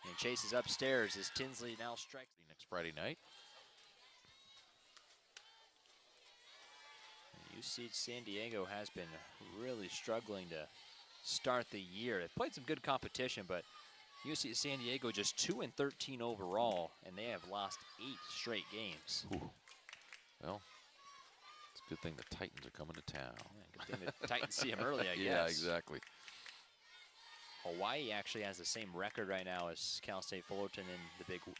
And chases upstairs as Tinsley now strikes. Next Friday night. UC San Diego has been really struggling to start the year. They've played some good competition, but UC San Diego just 2-13 overall, and they have lost 8 straight games. Ooh. Well, it's a good thing the Titans are coming to town. Yeah, good thing the Titans see them early, I guess. Yeah, exactly. Hawaii actually has the same record right now as Cal State Fullerton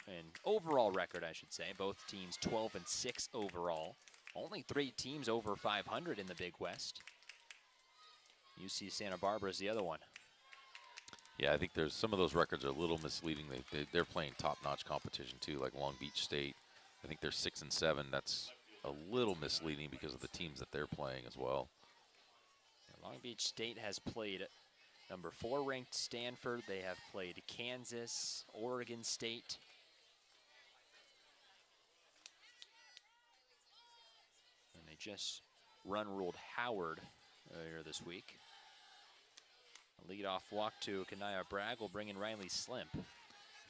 in overall record, I should say. Both teams 12-6 overall. Only 3 teams over 500 in the Big West. UC Santa Barbara is the other one. Yeah, I think there's some of those records are a little misleading. They're playing top-notch competition too, like Long Beach State. I think they're 6-7. That's a little misleading because of the teams that they're playing as well. Long Beach State has played number 4 ranked Stanford. They have played Kansas, Oregon State. They just run-ruled Howard earlier this week. A leadoff walk to Kanaya Bragg will bring in Riley Slimp.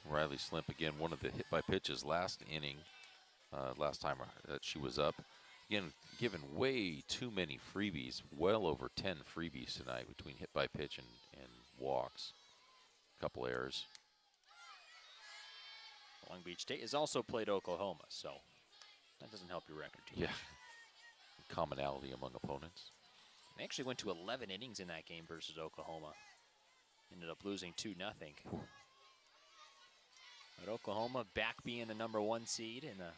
Riley Slimp, again, one of the hit by pitches last inning, last time that she was up. Again, given way too many freebies, well over 10 freebies tonight between hit by pitch and walks. A couple errors. Long Beach State has also played Oklahoma, so that doesn't help your record too much. Yeah. Commonality among opponents. They actually went to 11 innings in that game versus Oklahoma. Ended up losing 2-0. But Oklahoma back being the #1 seed in the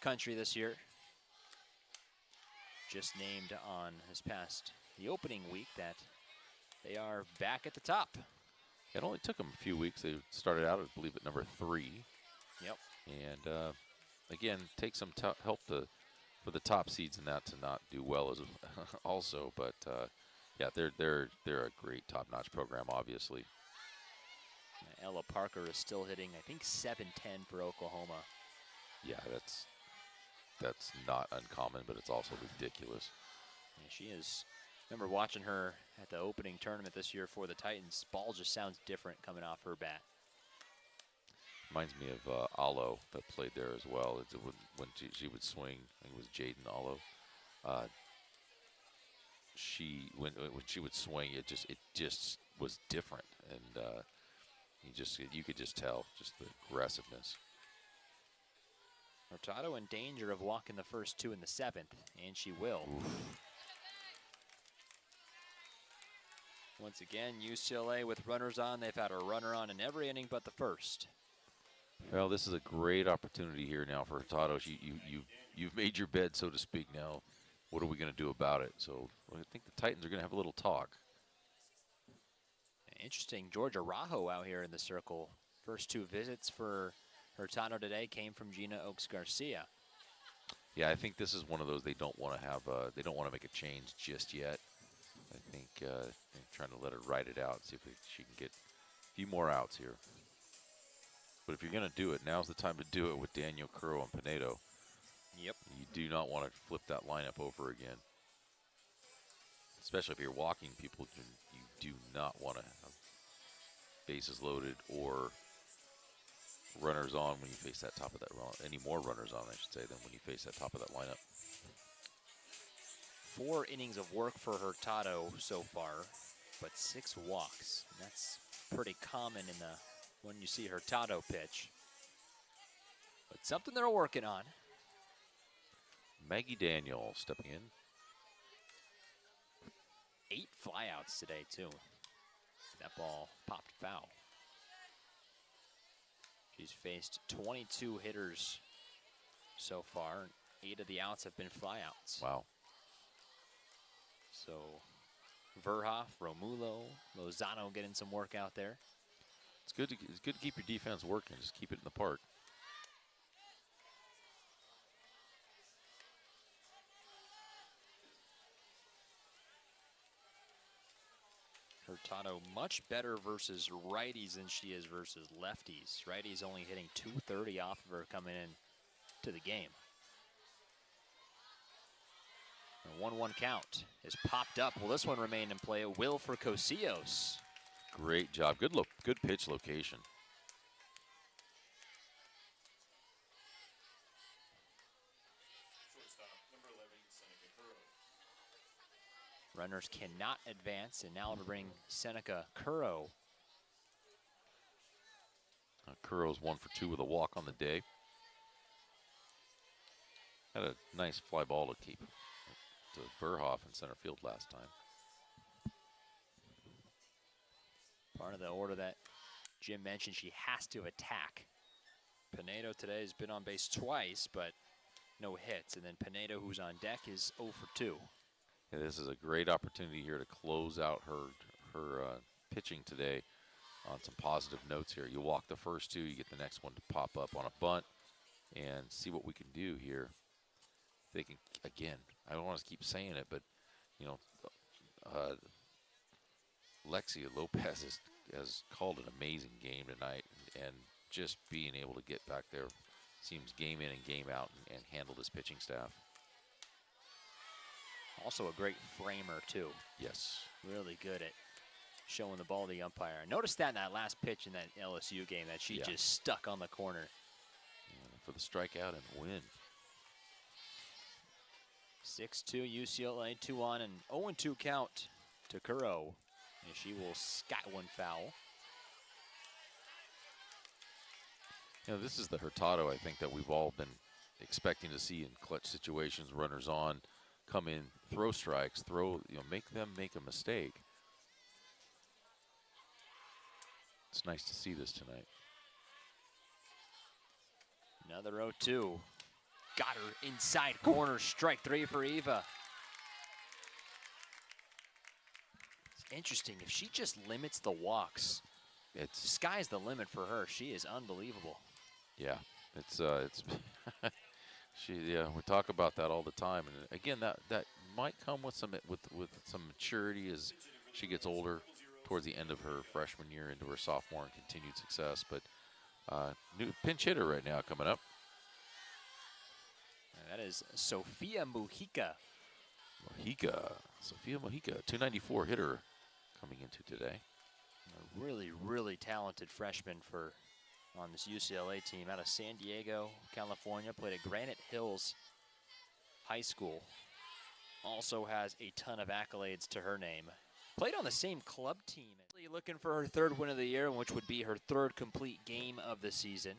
country this year. Just named on this past the opening week that they are back at the top. It only took them a few weeks. They started out, I believe, at #3. Yep. And again, take some help for the top seeds in that to not do well as also. But yeah, they're a great top-notch program, obviously. Ella Parker is still hitting, I think, .710 for Oklahoma. Yeah, that's not uncommon, but it's also ridiculous. Yeah, she is. Remember watching her at the opening tournament this year for the Titans. Ball just sounds different coming off her bat. Reminds me of Alo that played there as well. When she would swing, I think it was Jaden Alo. When she would swing, it just was different, and you could just tell just the aggressiveness. Hurtado in danger of walking the first 2 in the 7th, and she will. Oof. Once again, UCLA with runners on. They've had a runner on in every inning but the first. Well, this is a great opportunity here now for Hurtado. You've made your bed, so to speak. Now, what are we going to do about it? So I think the Titans are going to have a little talk. Interesting, Georgia Rajo out here in the circle. First 2 visits for Hurtado today came from Gina Oaks Garcia. Yeah, I think this is one of those they don't want to have. They don't want to make a change just yet. I think they're trying to let her ride it out, see if she can get a few more outs here. But if you're going to do it, now's the time to do it with Daniel Curro and Pinedo. Yep. You do not want to flip that lineup over again. Especially if you're walking people, you do not want to have bases loaded or runners on when you face that top of that run. Any more runners on, I should say, than when you face that top of that lineup. 4 innings of work for Hurtado so far, but 6 walks. And that's pretty common in the when you see Hurtado pitch. But something they're working on. Maggie Daniel stepping in. 8 flyouts today, too. That ball popped foul. She's faced 22 hitters so far. 8 of the outs have been flyouts. Wow. So Verhoff, Romulo, Lozano getting some work out there. It's good to keep your defense working. Just keep it in the park. Hurtado much better versus righties than she is versus lefties. Righties only hitting .230 off of her coming in to the game. A 1-1 count is popped up. Will this one remain in play? It will for Cosillos. Great job. Good pitch location. Runners cannot advance, and now to bring Seneca Curro. Curro's 1 for 2 with a walk on the day. Had a nice fly ball to keep to Verhoff in center field last time. Part of the order that Jim mentioned, she has to attack. Pinedo today has been on base twice, but no hits. And then Pinedo, who's on deck, is 0 for 2. Yeah, this is a great opportunity here to close out her pitching today on some positive notes here. You walk the first 2, you get the next one to pop up on a bunt, and see what we can do here. They can, again, I don't want to keep saying it, but, you know, Lexi Lopez has called an amazing game tonight, and just being able to get back there seems game in and game out and handle this pitching staff. Also a great framer, too. Yes. Really good at showing the ball to the umpire. I noticed that in that last pitch in that LSU game, that she just stuck on the corner. For the strikeout and win. 6-2 UCLA, 2 on, and 0-2 count to Kuro. And she will scat one foul. You know, this is the Hurtado, I think, that we've all been expecting to see in clutch situations. Runners on, come in, throw strikes, make them make a mistake. It's nice to see this tonight. Another 0-2. Got her inside corner, strike 3 for Eva. It's interesting, if she just limits the walks, sky's the limit for her. She is unbelievable. Yeah, it's we talk about that all the time, and again, that might come with some maturity as she gets older, towards the end of her freshman year into her sophomore and continued success. But new pinch hitter right now coming up. And that is Sofia Mujica. Sofia Mujica, 294 hitter coming into today. A really, really talented freshman on this UCLA team out of San Diego, California. Played at Granite Hills High School. Also has a ton of accolades to her name. Played on the same club team. Looking for her 3rd win of the year, which would be her 3rd complete game of the season.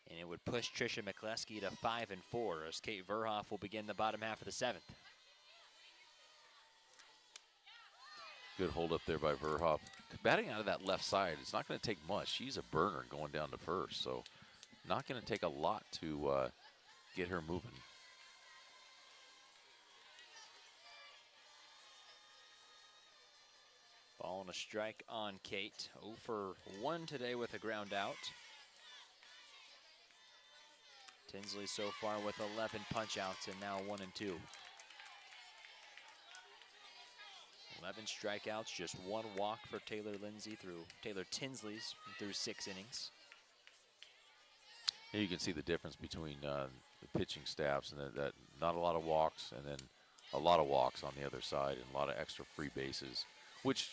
And it would push Trisha McCleskey to 5-4 as Kate Verhoff will begin the bottom half of the 7th. Good hold up there by Verhoff. Batting out of that left side, it's not going to take much. She's a burner going down to first, so not going to take a lot to get her moving. Ball and a strike on Kate. 0 for 1 today with a ground out. Tinsley so far with 11 punch-outs and now 1 and 2. 11 strikeouts, just 1 walk for Taylor Tinsley's through 6 innings. Here you can see the difference between the pitching staffs, and that not a lot of walks, and then a lot of walks on the other side, and a lot of extra free bases, which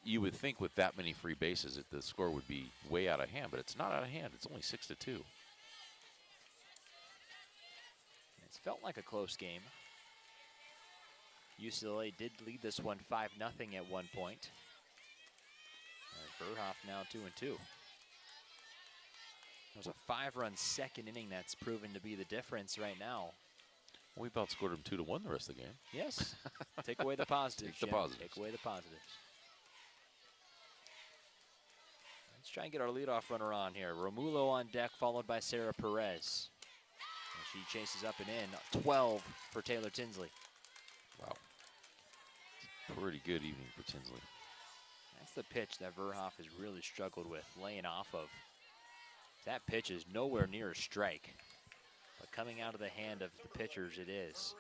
you would think with that many free bases that the score would be way out of hand, but it's not out of hand. It's only 6-2. It's felt like a close game. UCLA did lead this one 5-0 at one point. Verhoff now 2 and 2. It was a 5-run second inning that's proven to be the difference right now. We've outscored them 2-1 the rest of the game. Yes. Take away the positives. Take the positives. Take away the positives. Let's try and get our leadoff runner on here. Romulo on deck, followed by Sarah Perez. And she chases up and in. 12 for Taylor Tinsley. Wow. Pretty good evening for Tinsley. That's the pitch that Verhoff has really struggled with, laying off of. That pitch is nowhere near a strike. But coming out of the hand of the pitchers, it is.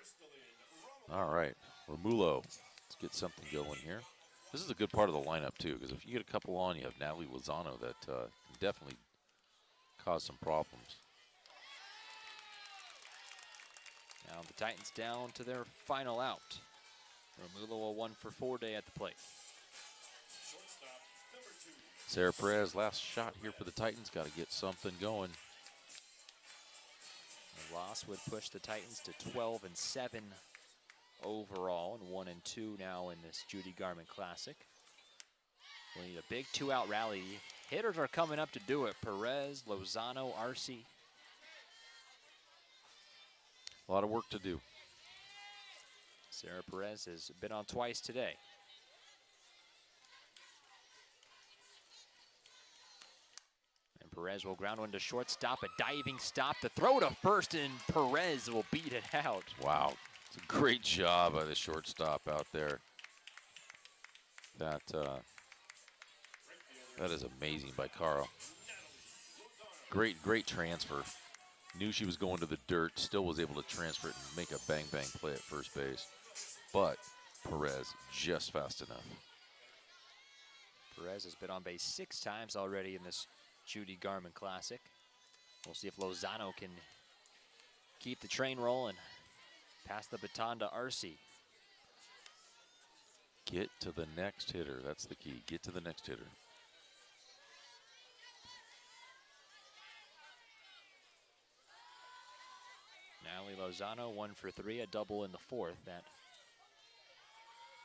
All right, Romulo, let's get something going here. This is a good part of the lineup, too, because if you get a couple on, you have Natalie Lozano that can definitely cause some problems. Now the Titans down to their final out. Romulo a 1 for 4 day at the plate. Sarah Perez, last shot here for the Titans. Got to get something going. The loss would push the Titans to 12-7 overall, and 1 and 2 now in this Judy Garment Classic. We need a big 2-out rally. Hitters are coming up to do it. Perez, Lozano, Arce. A lot of work to do. Sarah Perez has been on twice today. And Perez will ground one to shortstop, a diving stop. The throw to first, and Perez will beat it out. Wow, it's a great job by the shortstop out there. That is amazing by Caro. Great transfer. Knew she was going to the dirt, still was able to transfer it and make a bang-bang play at first base. But Perez just fast enough. Perez has been on base 6 times already in this Judy Garment Classic. We'll see if Lozano can keep the train rolling. Pass the baton to Arcee. Get to the next hitter. That's the key. Get to the next hitter. Natalie Lozano, 1 for 3, a double in the fourth. That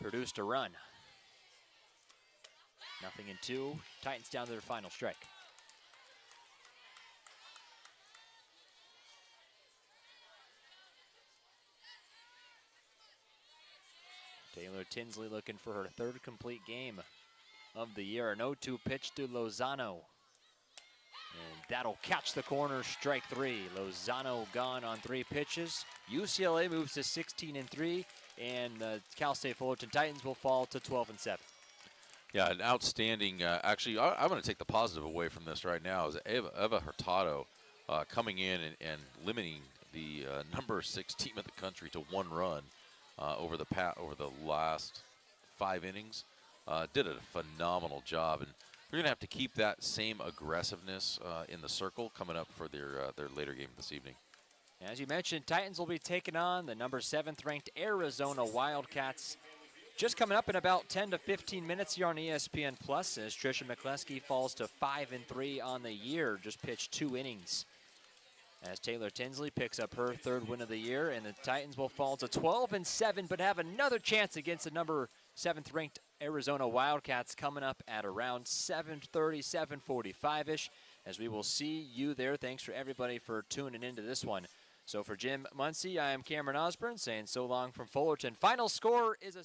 produced a run. 0-2. Titans down to their final strike. Taylor Tinsley looking for her third complete game of the year. An 0-2 pitch to Lozano. And that'll catch the corner, strike 3. Lozano gone on 3 pitches. UCLA moves to 16-3, and the Cal State Fullerton Titans will fall to 12-7. Yeah, an outstanding. Actually, I'm going to take the positive away from this right now. Is Eva Hurtado coming in and limiting the number 6 team in the country to 1 run over the last 5 innings. Did a phenomenal job, and we're going to have to keep that same aggressiveness in the circle coming up for their later game this evening. As you mentioned, Titans will be taking on the number 7th ranked Arizona Wildcats. Just coming up in about 10 to 15 minutes here on ESPN Plus, as Trisha McCleskey falls to 5-3 on the year, just pitched 2 innings. As Taylor Tinsley picks up her 3rd win of the year, and the Titans will fall to 12-7, but have another chance against the number 7th ranked Arizona Wildcats coming up at around 7:30, 7:45-ish, as we will see you there. Thanks for everybody for tuning into this one. So for Jim Muncie, I am Cameron Osborne saying so long from Fullerton. Final score is a